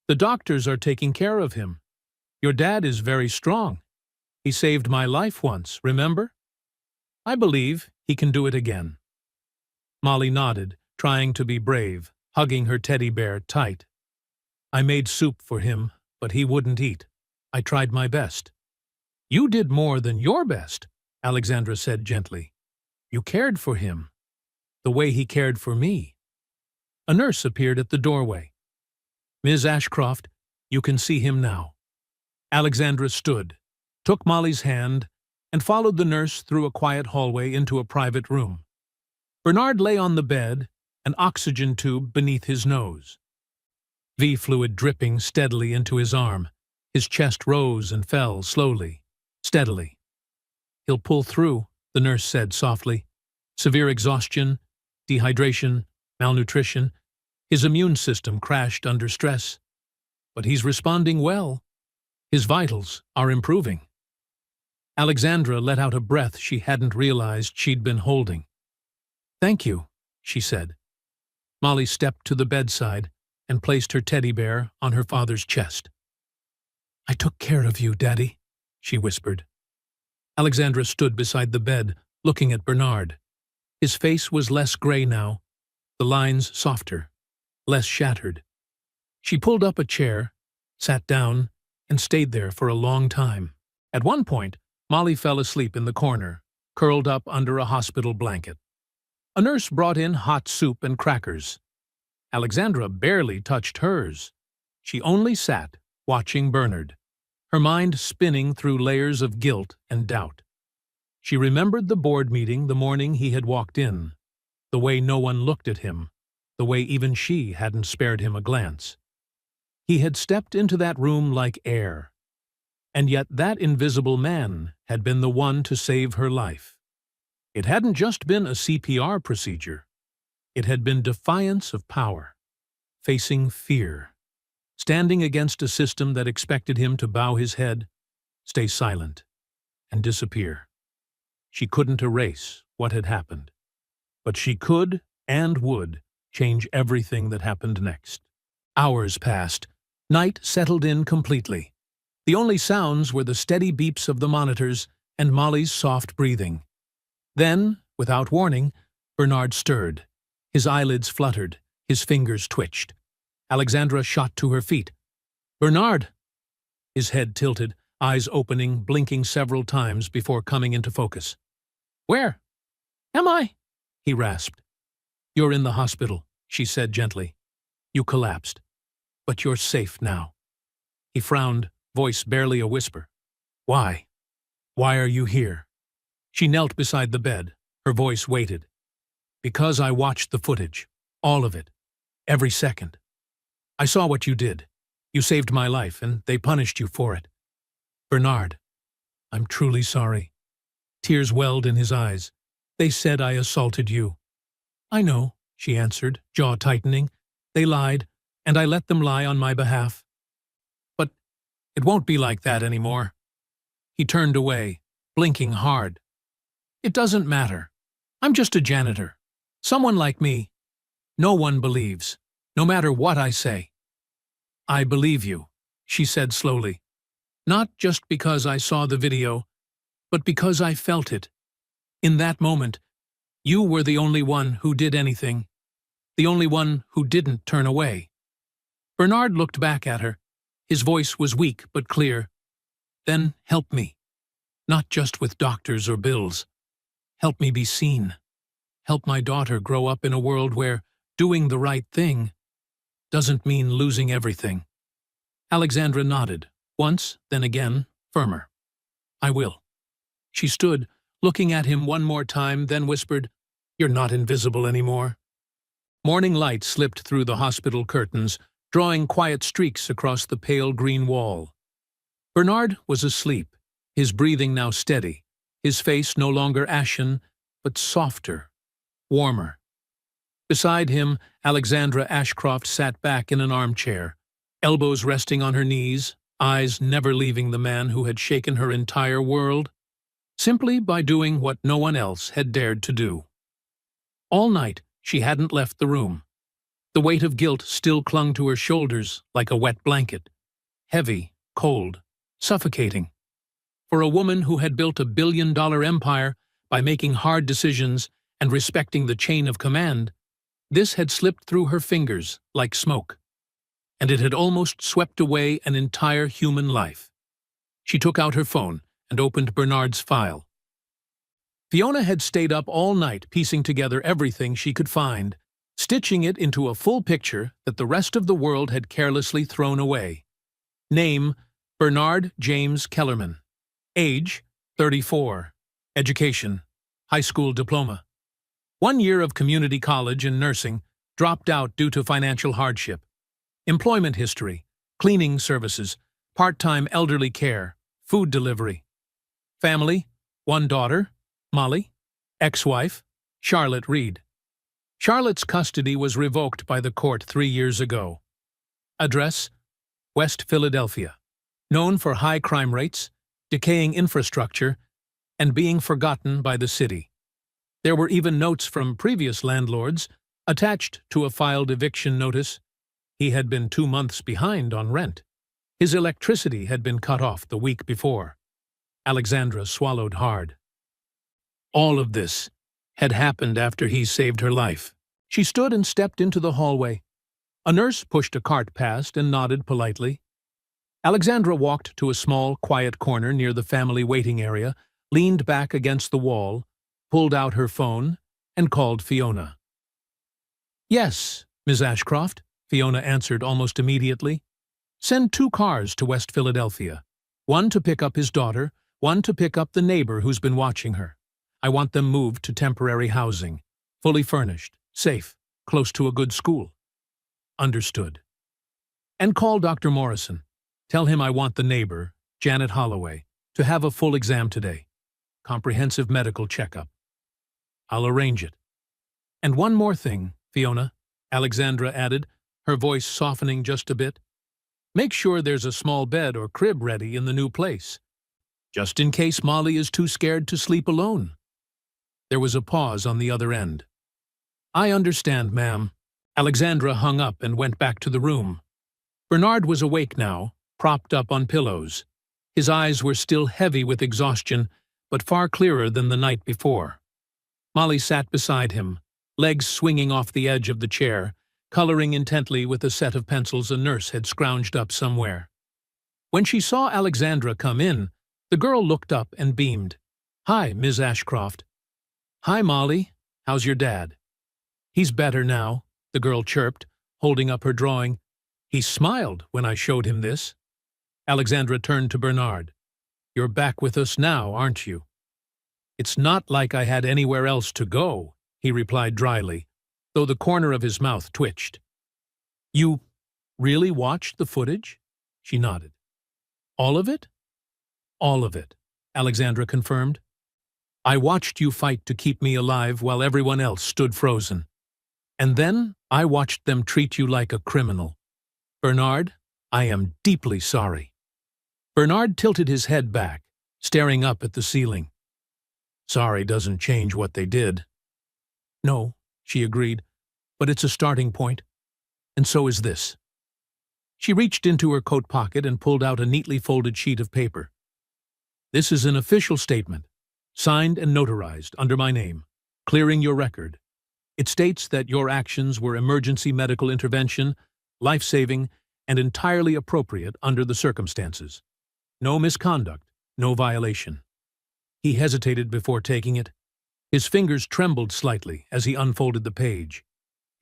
"The doctors are taking care of him. Your dad is very strong. He saved my life once, remember? I believe he can do it again." Molly nodded, trying to be brave, hugging her teddy bear tight. "I made soup for him, but he wouldn't eat. I tried my best." "You did more than your best," Alexandra said gently. "You cared for him, the way he cared for me." A nurse appeared at the doorway. "Ms. Ashcroft, you can see him now." Alexandra stood, took Molly's hand, and followed the nurse through a quiet hallway into a private room. Bernard lay on the bed, an oxygen tube beneath his nose. V fluid dripping steadily into his arm. His chest rose and fell slowly, steadily. "He'll pull through," the nurse said softly. "Severe exhaustion, dehydration, malnutrition. His immune system crashed under stress. But he's responding well. His vitals are improving." Alexandra let out a breath she hadn't realized she'd been holding. "Thank you," she said. Molly stepped to the bedside and placed her teddy bear on her father's chest. "I took care of you, Daddy," she whispered. Alexandra stood beside the bed, looking at Bernard. His face was less gray now, the lines softer, less shattered. She pulled up a chair, sat down, and stayed there for a long time. At one point, Molly fell asleep in the corner, curled up under a hospital blanket. A nurse brought in hot soup and crackers. Alexandra barely touched hers. She only sat, watching Bernard, her mind spinning through layers of guilt and doubt. She remembered the board meeting the morning he had walked in, the way no one looked at him, the way even she hadn't spared him a glance. He had stepped into that room like air, and yet that invisible man had been the one to save her life. It hadn't just been a CPR procedure. It had been defiance of power, facing fear, standing against a system that expected him to bow his head, stay silent, and disappear. She couldn't erase what had happened, but she could and would change everything that happened next. Hours passed. Night settled in completely. The only sounds were the steady beeps of the monitors and Molly's soft breathing. Then, without warning, Bernard stirred. His eyelids fluttered, his fingers twitched. Alexandra shot to her feet. "Bernard!" His head tilted, eyes opening, blinking several times before coming into focus. "Where am I?" he rasped. "You're in the hospital," she said gently. "You collapsed. But you're safe now." He frowned, voice barely a whisper. "Why? Why are you here?" She knelt beside the bed, her voice weighted. "Because I watched the footage. All of it. Every second. I saw what you did. You saved my life, and they punished you for it. Bernard, I'm truly sorry." Tears welled in his eyes. "They said I assaulted you." "I know," she answered, jaw tightening. "They lied, and I let them lie on my behalf. But it won't be like that anymore." He turned away, blinking hard. "It doesn't matter. I'm just a janitor. Someone like me. No one believes, no matter what I say." "I believe you," she said slowly. "Not just because I saw the video, but because I felt it. In that moment, you were the only one who did anything, the only one who didn't turn away." Bernard looked back at her, His voice was weak but clear. Then help me. Not just with doctors or bills. Help me be seen. Help my daughter grow up in a world where doing the right thing doesn't mean losing everything. Alexandra nodded, once, then again, firmer. I will. She stood, looking at him one more time, then whispered, You're not invisible anymore. Morning light slipped through the hospital curtains, drawing quiet streaks across the pale green wall. Bernard was asleep, his breathing now steady, his face no longer ashen, but softer, warmer. Beside him, Alexandra Ashcroft sat back in an armchair, elbows resting on her knees, eyes never leaving the man who had shaken her entire world, simply by doing what no one else had dared to do. All night, she hadn't left the room. The weight of guilt still clung to her shoulders like a wet blanket, heavy, cold, suffocating. For a woman who had built $1 billion empire by making hard decisions and respecting the chain of command, this had slipped through her fingers like smoke, and it had almost swept away an entire human life. She took out her phone and opened Bernard's file. Fiona had stayed up all night piecing together everything she could find, stitching it into a full picture that the rest of the world had carelessly thrown away. Name, Bernard James Kellerman. Age, 34. Education, high school diploma. 1 year of community college and nursing, dropped out due to financial hardship. Employment history, cleaning services, part-time elderly care, food delivery. Family, 1 daughter, Molly. Ex-wife, Charlotte Reed. Charlotte's custody was revoked by the court 3 years ago. Address, West Philadelphia. Known for high crime rates, decaying infrastructure, and being forgotten by the city. There were even notes from previous landlords attached to a filed eviction notice. He had been 2 months behind on rent. His electricity had been cut off the week before. Alexandra swallowed hard. All of this had happened after he saved her life. She stood and stepped into the hallway. A nurse pushed a cart past and nodded politely. Alexandra walked to a small, quiet corner near the family waiting area, leaned back against the wall, pulled out her phone, and called Fiona. Yes, Ms. Ashcroft, Fiona answered almost immediately. Send 2 cars to West Philadelphia. 1 to pick up his daughter, 1 to pick up the neighbor who's been watching her. I want them moved to temporary housing, fully furnished, safe, close to a good school. Understood. And call Dr. Morrison. Tell him I want the neighbor, Janet Holloway, to have a full exam today. Comprehensive medical checkup. I'll arrange it. And one more thing, Fiona, Alexandra added, her voice softening just a bit. Make sure there's a small bed or crib ready in the new place, just in case Molly is too scared to sleep alone. There was a pause on the other end. I understand, ma'am. Alexandra hung up and went back to the room. Bernard was awake now, propped up on pillows. His eyes were still heavy with exhaustion, but far clearer than the night before. Molly sat beside him, legs swinging off the edge of the chair, coloring intently with a set of pencils a nurse had scrounged up somewhere. When she saw Alexandra come in, the girl looked up and beamed. Hi, Ms. Ashcroft. Hi, Molly. How's your dad? He's better now, the girl chirped, holding up her drawing. He smiled when I showed him this. Alexandra turned to Bernard. You're back with us now, aren't you? It's not like I had anywhere else to go, he replied dryly, though the corner of his mouth twitched. You really watched the footage? She nodded. All of it? All of it, Alexandra confirmed. I watched you fight to keep me alive while everyone else stood frozen. And then I watched them treat you like a criminal. Bernard, I am deeply sorry. Bernard tilted his head back, staring up at the ceiling. Sorry doesn't change what they did. No, she agreed, but it's a starting point. And so is this. She reached into her coat pocket and pulled out a neatly folded sheet of paper. This is an official statement, signed and notarized under my name, clearing your record. It states that your actions were emergency medical intervention, life-saving, and entirely appropriate under the circumstances. No misconduct, no violation. He hesitated before taking it. His fingers trembled slightly as he unfolded the page.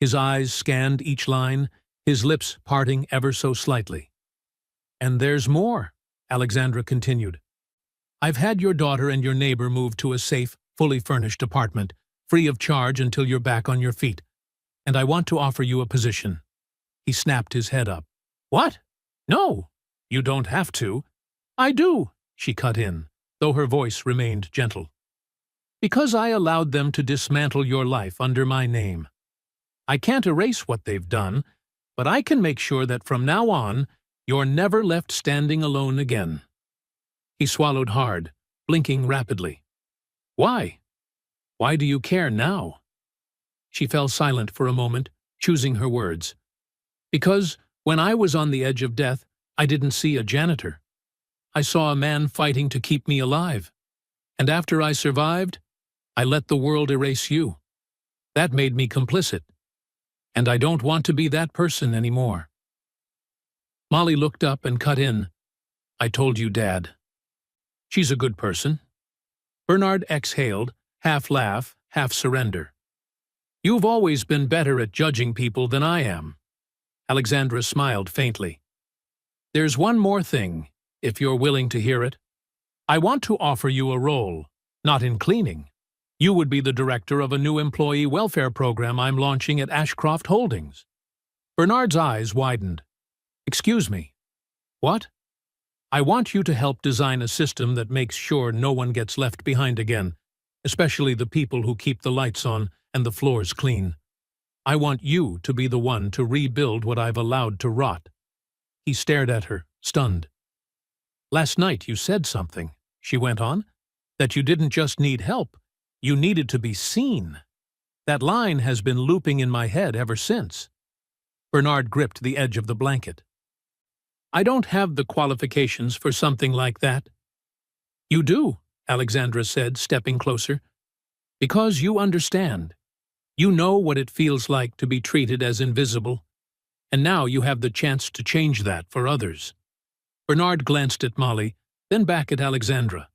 His eyes scanned each line, his lips parting ever so slightly. "And there's more," Alexandra continued. "I've had your daughter and your neighbor move to a safe, fully furnished apartment, free of charge until you're back on your feet. And I want to offer you a position." He snapped his head up. "What? No, you don't have to." "I do," she cut in, though her voice remained gentle. "Because I allowed them to dismantle your life under my name. I can't erase what they've done, but I can make sure that from now on, you're never left standing alone again." He swallowed hard, blinking rapidly. "Why? Why do you care now?" She fell silent for a moment, choosing her words. "Because when I was on the edge of death, I didn't see a janitor. I saw a man fighting to keep me alive. And after I survived, I let the world erase you. That made me complicit. And I don't want to be that person anymore." Molly looked up and cut in. "I told you, Dad. She's a good person." Bernard exhaled, half laugh, half surrender. "You've always been better at judging people than I am." Alexandra smiled faintly. "There's one more thing, if you're willing to hear it. I want to offer you a role, not in cleaning. You would be the director of a new employee welfare program I'm launching at Ashcroft Holdings." Bernard's eyes widened. "Excuse me. What?" "I want you to help design a system that makes sure no one gets left behind again, especially the people who keep the lights on and the floors clean. I want you to be the one to rebuild what I've allowed to rot." He stared at her, stunned. "Last night you said something," she went on, "that you didn't just need help, you needed to be seen. That line has been looping in my head ever since." Bernard gripped the edge of the blanket. "I don't have the qualifications for something like that." "You do," Alexandra said, stepping closer. "Because you understand. You know what it feels like to be treated as invisible. And now you have the chance to change that for others." Bernard glanced at Molly, then back at Alexandra.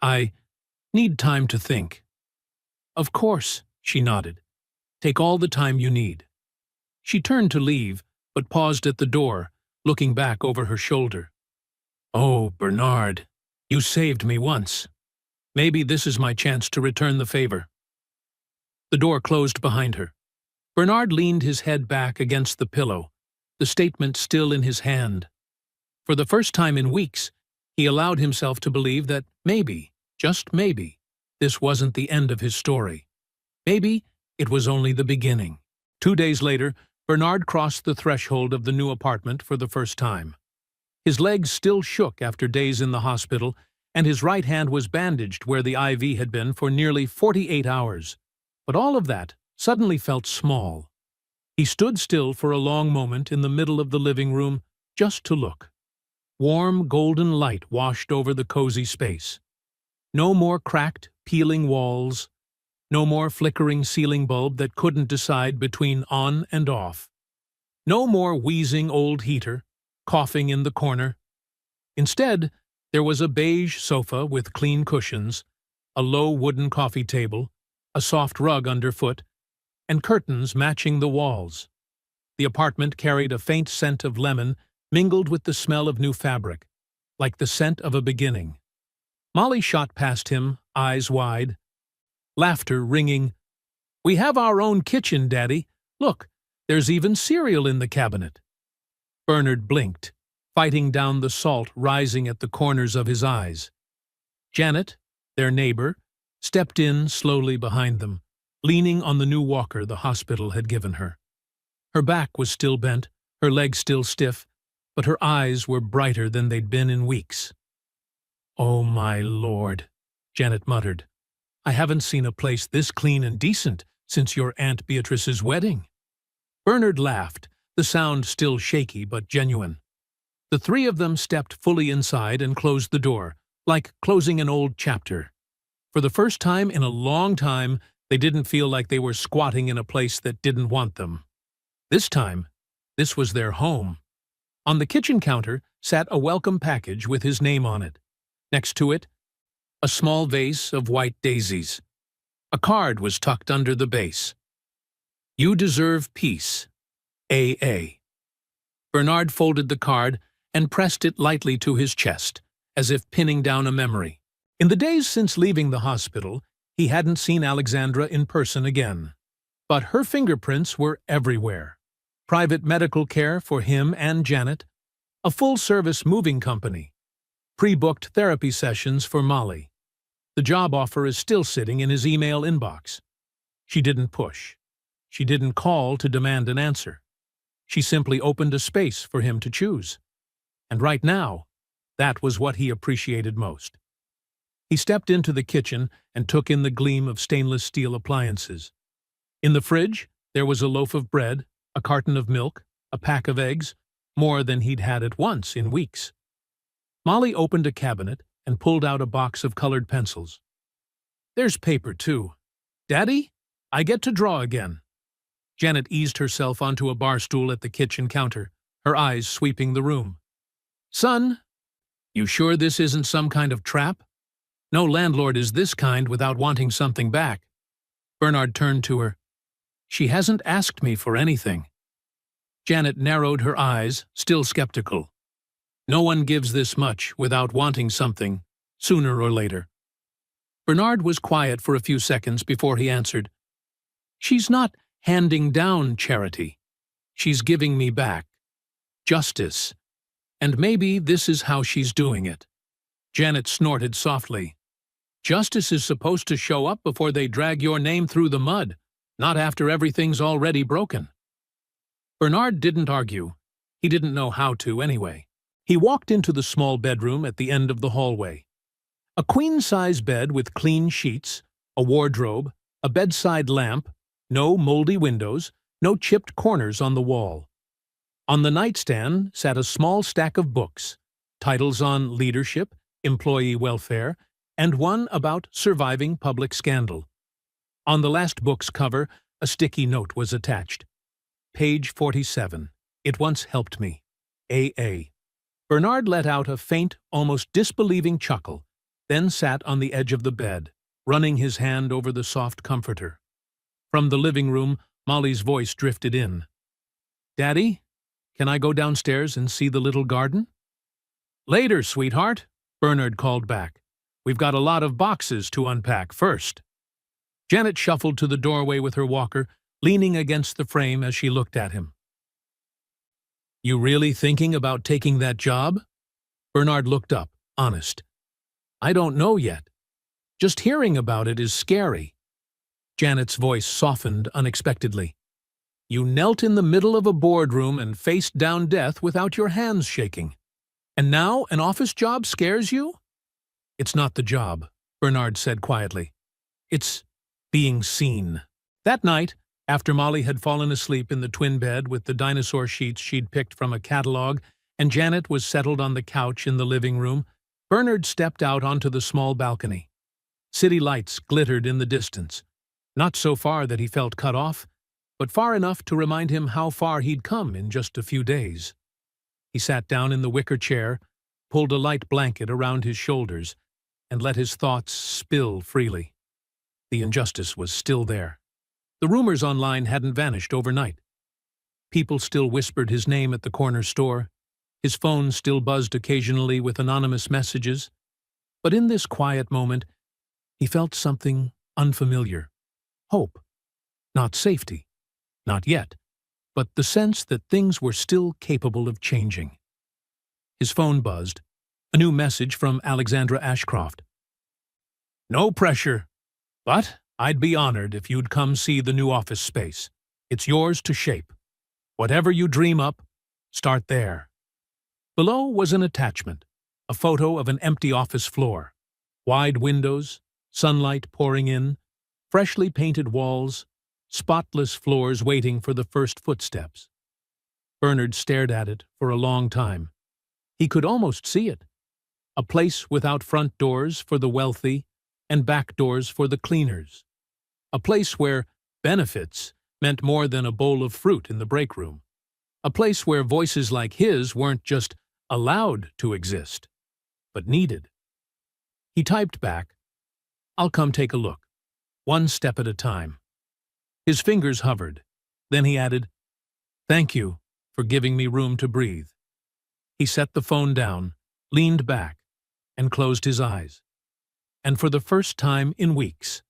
"I need time to think." "Of course," she nodded. "Take all the time you need." She turned to leave, but paused at the door, looking back over her shoulder. "Oh, Bernard, you saved me once. Maybe this is my chance to return the favor." The door closed behind her. Bernard leaned his head back against the pillow, the statement still in his hand. For the first time in weeks, he allowed himself to believe that maybe, just maybe, this wasn't the end of his story. Maybe it was only the beginning. 2 days later, Bernard crossed the threshold of the new apartment for the first time. His legs still shook after days in the hospital, and his right hand was bandaged where the IV had been for nearly 48 hours. But all of that suddenly felt small. He stood still for a long moment in the middle of the living room, just to look. Warm, golden light washed over the cozy space. No more cracked, peeling walls. No more flickering ceiling bulb that couldn't decide between on and off. No more wheezing old heater, coughing in the corner. Instead, there was a beige sofa with clean cushions, a low wooden coffee table, a soft rug underfoot, and curtains matching the walls. The apartment carried a faint scent of lemon mingled with the smell of new fabric, like the scent of a beginning. Molly shot past him, eyes wide. Laughter ringing. "We have our own kitchen, Daddy. Look, there's even cereal in the cabinet." Bernard blinked, fighting down the salt rising at the corners of his eyes. Janet, their neighbor, stepped in slowly behind them, leaning on the new walker the hospital had given her. Her back was still bent, her legs still stiff, but her eyes were brighter than they'd been in weeks. "Oh, my Lord," Janet muttered. "I haven't seen a place this clean and decent since your Aunt Beatrice's wedding." Bernard laughed, the sound still shaky but genuine. The three of them stepped fully inside and closed the door, like closing an old chapter. For the first time in a long time, they didn't feel like they were squatting in a place that didn't want them. This time, this was their home, On the kitchen counter sat a welcome package with his name on it. Next to it, a small vase of white daisies. A card was tucked under the base. "You deserve peace. A.A." Bernard folded the card and pressed it lightly to his chest, as if pinning down a memory. In the days since leaving the hospital, he hadn't seen Alexandra in person again. But her fingerprints were everywhere. Private medical care for him and Janet, a full-service moving company, pre-booked therapy sessions for Molly. The job offer is still sitting in his email inbox. She didn't push. She didn't call to demand an answer. She simply opened a space for him to choose. And right now, that was what he appreciated most. He stepped into the kitchen and took in the gleam of stainless steel appliances. In the fridge, there was a loaf of bread, a carton of milk, a pack of eggs, more than he'd had at once in weeks. Molly opened a cabinet and pulled out a box of colored pencils. "There's paper, too. Daddy, I get to draw again." Janet eased herself onto a bar stool at the kitchen counter, her eyes sweeping the room. "Son, you sure this isn't some kind of trap? No landlord is this kind without wanting something back." Bernard turned to her. "She hasn't asked me for anything." Janet narrowed her eyes, still skeptical. "No one gives this much without wanting something, sooner or later." Bernard was quiet for a few seconds before he answered. "She's not handing down charity. She's giving me back justice. And maybe this is how she's doing it." Janet snorted softly. "Justice is supposed to show up before they drag your name through the mud, not after everything's already broken." Bernard didn't argue. He didn't know how to anyway. He walked into the small bedroom at the end of the hallway. A queen-size bed with clean sheets, a wardrobe, a bedside lamp, no moldy windows, no chipped corners on the wall. On the nightstand sat a small stack of books, titles on leadership, employee welfare, and one about surviving public scandal. On the last book's cover, a sticky note was attached. "Page 47. It once helped me. A.A." Bernard let out a faint, almost disbelieving chuckle, then sat on the edge of the bed, running his hand over the soft comforter. From the living room, Molly's voice drifted in. "Daddy, can I go downstairs and see the little garden?" "Later, sweetheart," Bernard called back. "We've got a lot of boxes to unpack first." Janet shuffled to the doorway with her walker, leaning against the frame as she looked at him. "You really thinking about taking that job?" Bernard looked up, honest. "I don't know yet. Just hearing about it is scary." Janet's voice softened unexpectedly. "You knelt in the middle of a boardroom and faced down death without your hands shaking. And now an office job scares you?" "It's not the job," Bernard said quietly. "It's being seen." That night, after Molly had fallen asleep in the twin bed with the dinosaur sheets she'd picked from a catalog, and Janet was settled on the couch in the living room, Bernard stepped out onto the small balcony. City lights glittered in the distance, not so far that he felt cut off, but far enough to remind him how far he'd come in just a few days. He sat down in the wicker chair, pulled a light blanket around his shoulders, and let his thoughts spill freely. The injustice was still there. The rumors online hadn't vanished overnight. People still whispered his name at the corner store. His phone still buzzed occasionally with anonymous messages. But in this quiet moment, he felt something unfamiliar. Hope. Not safety. Not yet. But the sense that things were still capable of changing. His phone buzzed. A new message from Alexandra Ashcroft. "No pressure, but I'd be honored if you'd come see the new office space. It's yours to shape. Whatever you dream up, start there." Below was an attachment, a photo of an empty office floor. Wide windows, sunlight pouring in, freshly painted walls, spotless floors waiting for the first footsteps. Bernard stared at it for a long time. He could almost see it. A place without front doors for the wealthy and back doors for the cleaners. A place where benefits meant more than a bowl of fruit in the break room. a place where voices like his weren't just allowed to exist, but needed. He typed back, "I'll come take a look, one step at a time." His fingers hovered. Then he added, "Thank you for giving me room to breathe." He set the phone down, leaned back, and closed his eyes. And for the first time in weeks,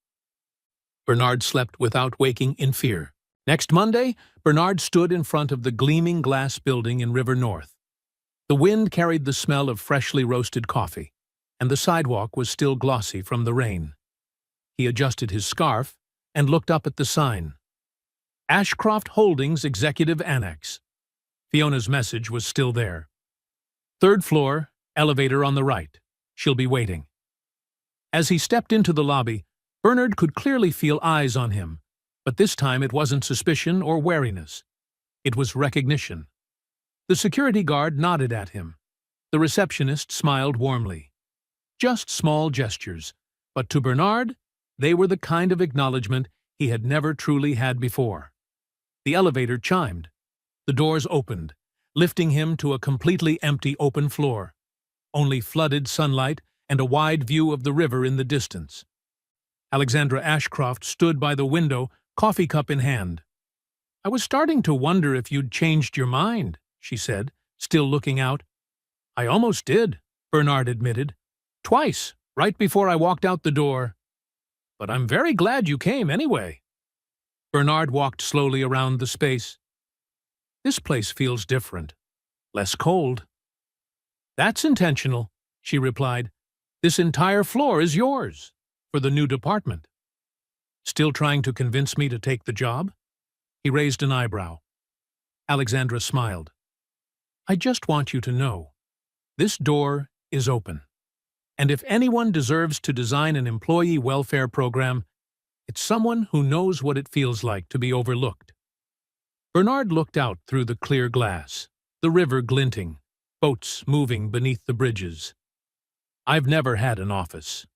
Bernard slept without waking in fear. Next Monday, Bernard stood in front of the gleaming glass building in River North. The wind carried the smell of freshly roasted coffee, and the sidewalk was still glossy from the rain. He adjusted his scarf and looked up at the sign. Ashcroft Holdings Executive Annex. Fiona's message was still there. "Third floor, elevator on the right. She'll be waiting." As he stepped into the lobby, Bernard could clearly feel eyes on him, but this time it wasn't suspicion or wariness. It was recognition. The security guard nodded at him. The receptionist smiled warmly. Just small gestures, but to Bernard, they were the kind of acknowledgement he had never truly had before. The elevator chimed. The doors opened, lifting him to a completely empty open floor. Only flooded sunlight and a wide view of the river in the distance. Alexandra Ashcroft stood by the window, coffee cup in hand. "I was starting to wonder if you'd changed your mind," she said, still looking out. "I almost did," Bernard admitted. "Twice, right before I walked out the door. But I'm very glad you came anyway." Bernard walked slowly around the space. "This place feels different. Less cold." "That's intentional," she replied. "This entire floor is yours, for the new department." "Still trying to convince me to take the job?" He raised an eyebrow. Alexandra smiled. "I just want you to know, this door is open. And if anyone deserves to design an employee welfare program, it's someone who knows what it feels like to be overlooked." Bernard looked out through the clear glass, the river glinting, boats moving beneath the bridges. "I've never had an office.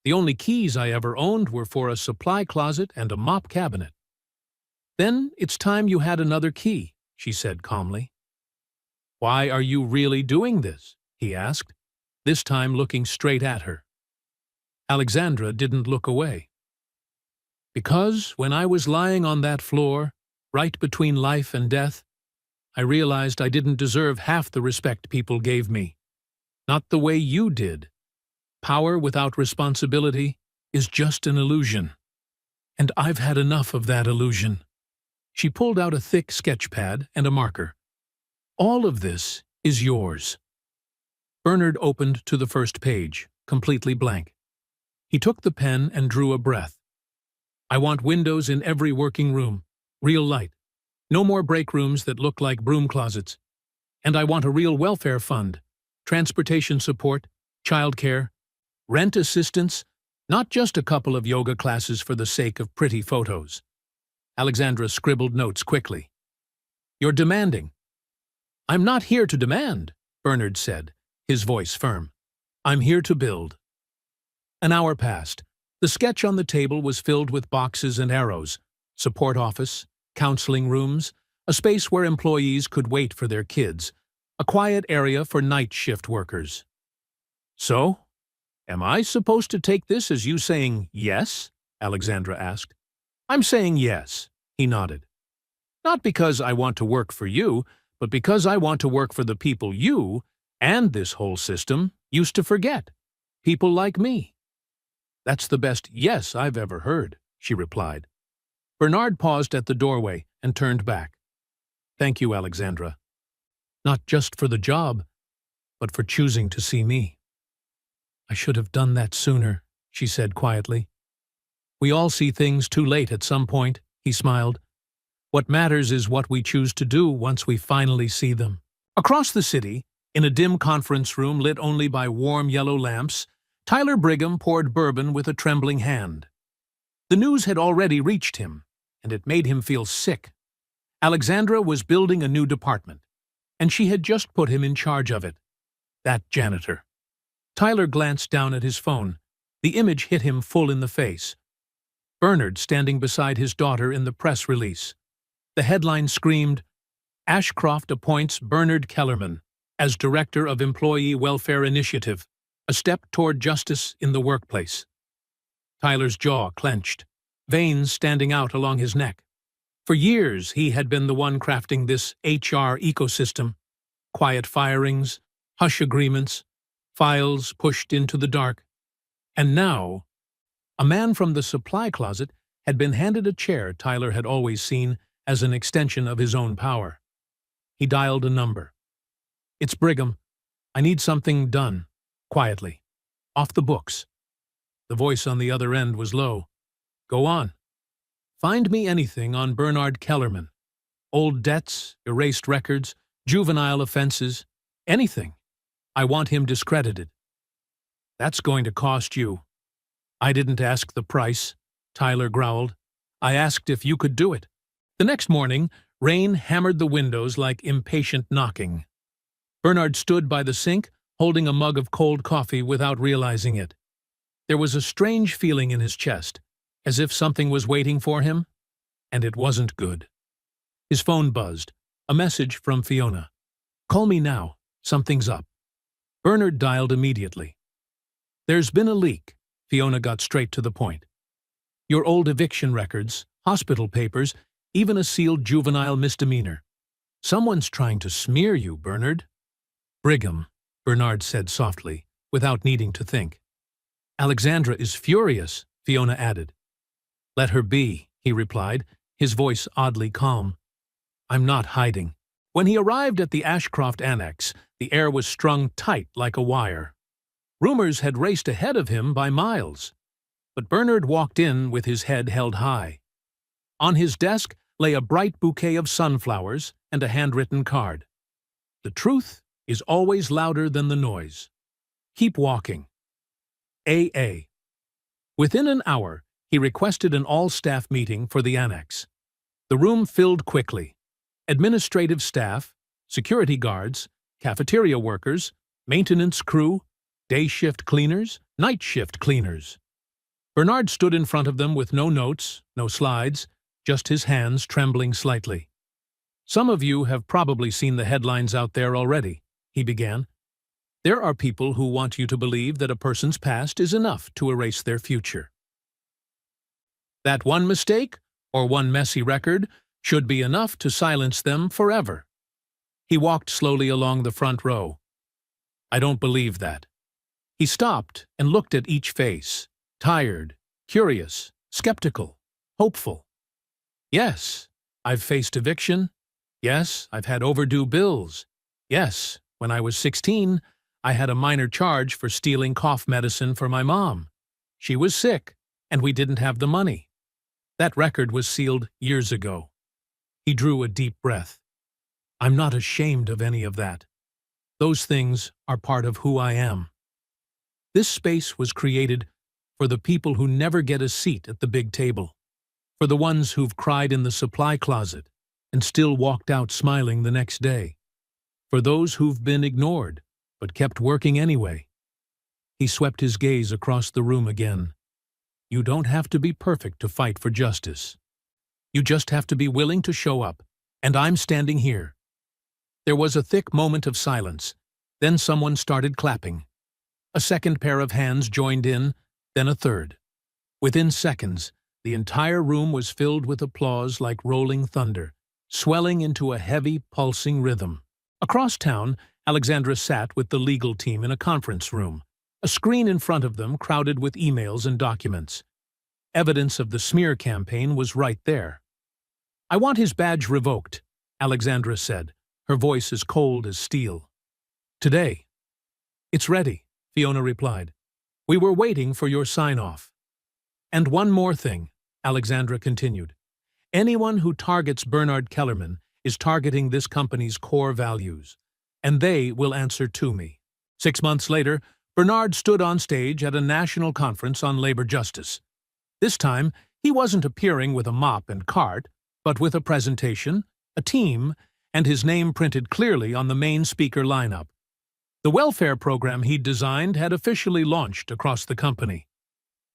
The only keys I ever owned were for a supply closet and a mop cabinet." "Then it's time you had another key," she said calmly. "Why are you really doing this?" he asked, this time looking straight at her. Alexandra didn't look away. "Because when I was lying on that floor, right between life and death, I realized I didn't deserve half the respect people gave me. Not the way you did. Power without responsibility is just an illusion. And I've had enough of that illusion." She pulled out a thick sketch pad and a marker. "All of this is yours." Bernard opened to the first page, completely blank. He took the pen and drew a breath. "I want windows in every working room, real light. No more break rooms that look like broom closets. And I want a real welfare fund, transportation support, childcare, rent assistance, not just a couple of yoga classes for the sake of pretty photos." Alexandra scribbled notes quickly. "You're demanding." "I'm not here to demand," Bernard said, his voice firm. "I'm here to build." An hour passed. The sketch on the table was filled with boxes and arrows, support office, counseling rooms, a space where employees could wait for their kids, a quiet area for night shift workers. "So, am I supposed to take this as you saying yes?" Alexandra asked. "I'm saying yes," he nodded. "Not because I want to work for you, but because I want to work for the people you, and this whole system, used to forget. People like me." "That's the best yes I've ever heard," she replied. Bernard paused at the doorway and turned back. "Thank you, Alexandra. Not just for the job, but for choosing to see me." "I should have done that sooner," she said quietly. "We all see things too late at some point," he smiled. "What matters is what we choose to do once we finally see them." Across the city, in a dim conference room lit only by warm yellow lamps, Tyler Brigham poured bourbon with a trembling hand. The news had already reached him, and it made him feel sick. Alexandra was building a new department, and she had just put him in charge of it. That janitor. Tyler glanced down at his phone. The image hit him full in the face. Bernard standing beside his daughter in the press release. The headline screamed, Ashcroft appoints Bernard Kellerman as Director of Employee Welfare Initiative, a step toward justice in the workplace. Tyler's jaw clenched, veins standing out along his neck. For years, he had been the one crafting this HR ecosystem. Quiet firings, hush agreements, files pushed into the dark. And now, a man from the supply closet had been handed a chair Tyler had always seen as an extension of his own power. He dialed a number. "It's Brigham. I need something done." Quietly. "Off the books." The voice on the other end was low. "Go on. Find me anything on Bernard Kellerman. Old debts, erased records, juvenile offenses, anything. I want him discredited." "That's going to cost you." "I didn't ask the price," Tyler growled. "I asked if you could do it." The next morning, rain hammered the windows like impatient knocking. Bernard stood by the sink, holding a mug of cold coffee without realizing it. There was a strange feeling in his chest, as if something was waiting for him, and it wasn't good. His phone buzzed, a message from Fiona. "Call me now. Something's up." Bernard dialed immediately. "There's been a leak." Fiona got straight to the point. "Your old eviction records, hospital papers, even a sealed juvenile misdemeanor. Someone's trying to smear you, Bernard." "Brigham," Bernard said softly, without needing to think. "Alexandra is furious," Fiona added. "Let her be," he replied, his voice oddly calm. "I'm not hiding." When he arrived at the Ashcroft Annex, the air was strung tight like a wire. Rumors had raced ahead of him by miles. But Bernard walked in with his head held high. On his desk lay a bright bouquet of sunflowers and a handwritten card. "The truth is always louder than the noise. Keep walking. AA." Within an hour, he requested an all-staff meeting for the annex. The room filled quickly. Administrative staff, security guards, cafeteria workers, maintenance crew, day shift cleaners, night shift cleaners. Bernard stood in front of them with no notes, no slides, just his hands trembling slightly. "Some of you have probably seen the headlines out there already," he began. "There are people who want you to believe that a person's past is enough to erase their future. That one mistake, or one messy record, should be enough to silence them forever." He walked slowly along the front row. "I don't believe that." He stopped and looked at each face, tired, curious, skeptical, hopeful. "Yes, I've faced eviction. Yes, I've had overdue bills. Yes, when I was 16, I had a minor charge for stealing cough medicine for my mom. She was sick, and we didn't have the money. That record was sealed years ago." He drew a deep breath. "I'm not ashamed of any of that. Those things are part of who I am." This space was created for the people who never get a seat at the big table, for the ones who've cried in the supply closet and still walked out smiling the next day, for those who've been ignored but kept working anyway. He swept his gaze across the room again. "You don't have to be perfect to fight for justice. You just have to be willing to show up, and I'm standing here." There was a thick moment of silence. Then someone started clapping. A second pair of hands joined in, then a third. Within seconds, the entire room was filled with applause like rolling thunder, swelling into a heavy, pulsing rhythm. Across town, Alexandra sat with the legal team in a conference room, a screen in front of them crowded with emails and documents. Evidence of the smear campaign was right there. "I want his badge revoked," Alexandra said, her voice as cold as steel. "Today." "It's ready," Fiona replied. "We were waiting for your sign-off." "And one more thing," Alexandra continued. "Anyone who targets Bernard Kellerman is targeting this company's core values, and they will answer to me." 6 months later, Bernard stood on stage at a national conference on labor justice. This time, he wasn't appearing with a mop and cart, but with a presentation, a team, and his name printed clearly on the main speaker lineup. The welfare program he'd designed had officially launched across the company.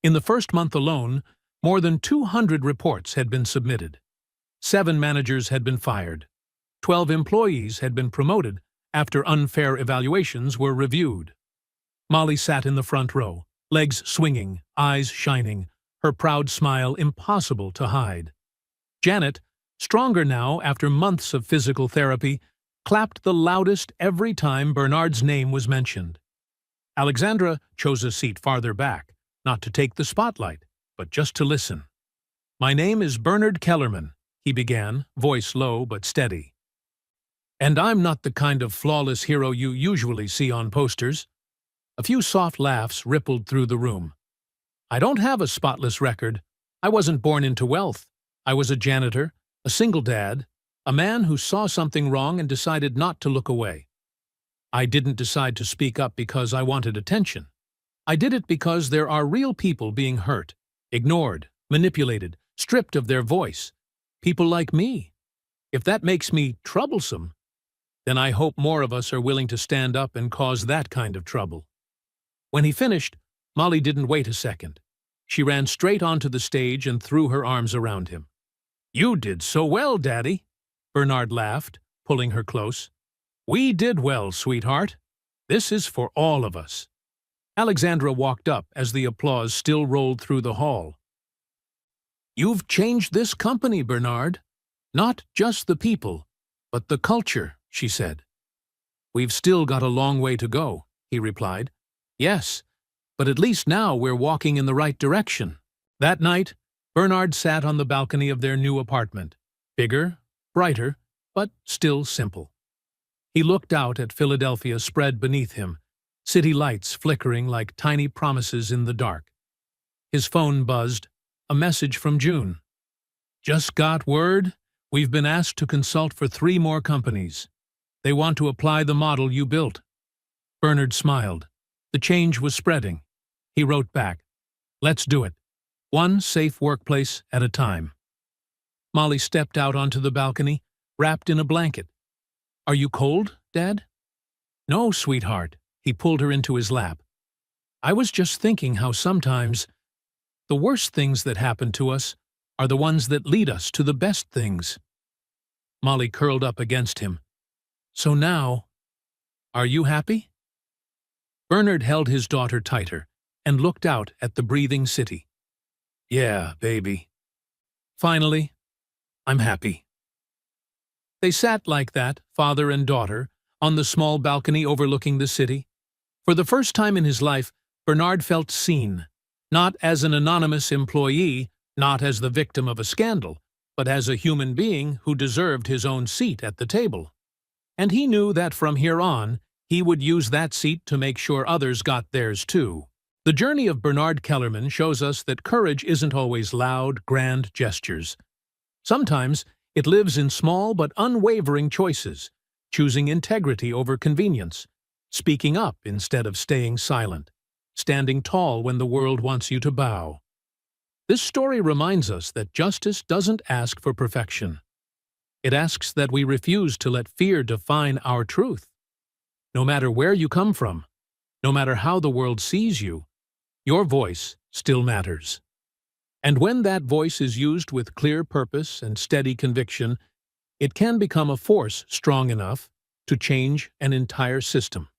In the first month alone, more than 200 reports had been submitted. 7 managers had been fired. 12 employees had been promoted after unfair evaluations were reviewed. Molly sat in the front row, legs swinging, eyes shining, her proud smile impossible to hide. Janet, stronger now after months of physical therapy, clapped the loudest every time Bernard's name was mentioned. Alexandra chose a seat farther back, not to take the spotlight, but just to listen. "My name is Bernard Kellerman," he began, voice low but steady. "And I'm not the kind of flawless hero you usually see on posters." A few soft laughs rippled through the room. "I don't have a spotless record. I wasn't born into wealth. I was a janitor, a single dad, a man who saw something wrong and decided not to look away. I didn't decide to speak up because I wanted attention. I did it because there are real people being hurt, ignored, manipulated, stripped of their voice. People like me. If that makes me troublesome, then I hope more of us are willing to stand up and cause that kind of trouble." When he finished, Molly didn't wait a second. She ran straight onto the stage and threw her arms around him. "You did so well, Daddy," Bernard laughed, pulling her close. "We did well, sweetheart. This is for all of us." Alexandra walked up as the applause still rolled through the hall. "You've changed this company, Bernard. Not just the people, but the culture," she said. "We've still got a long way to go," he replied. "Yes, but at least now we're walking in the right direction." That night, Bernard sat on the balcony of their new apartment, bigger, brighter, but still simple. He looked out at Philadelphia spread beneath him, city lights flickering like tiny promises in the dark. His phone buzzed, a message from June. "Just got word. We've been asked to consult for 3 more companies. They want to apply the model you built." Bernard smiled. The change was spreading. He wrote back, "Let's do it. One safe workplace at a time." Molly stepped out onto the balcony, wrapped in a blanket. "Are you cold, Dad?" "No, sweetheart." He pulled her into his lap. "I was just thinking how sometimes the worst things that happen to us are the ones that lead us to the best things." Molly curled up against him. "So now, are you happy?" Bernard held his daughter tighter and looked out at the breathing city. "Yeah, baby. Finally, I'm happy." They sat like that, father and daughter, on the small balcony overlooking the city. For the first time in his life, Bernard felt seen, not as an anonymous employee, not as the victim of a scandal, but as a human being who deserved his own seat at the table. And he knew that from here on, he would use that seat to make sure others got theirs too. The journey of Bernard Kellerman shows us that courage isn't always loud, grand gestures. Sometimes it lives in small but unwavering choices, choosing integrity over convenience, speaking up instead of staying silent, standing tall when the world wants you to bow. This story reminds us that justice doesn't ask for perfection. It asks that we refuse to let fear define our truth. No matter where you come from, no matter how the world sees you, your voice still matters. And when that voice is used with clear purpose and steady conviction, it can become a force strong enough to change an entire system.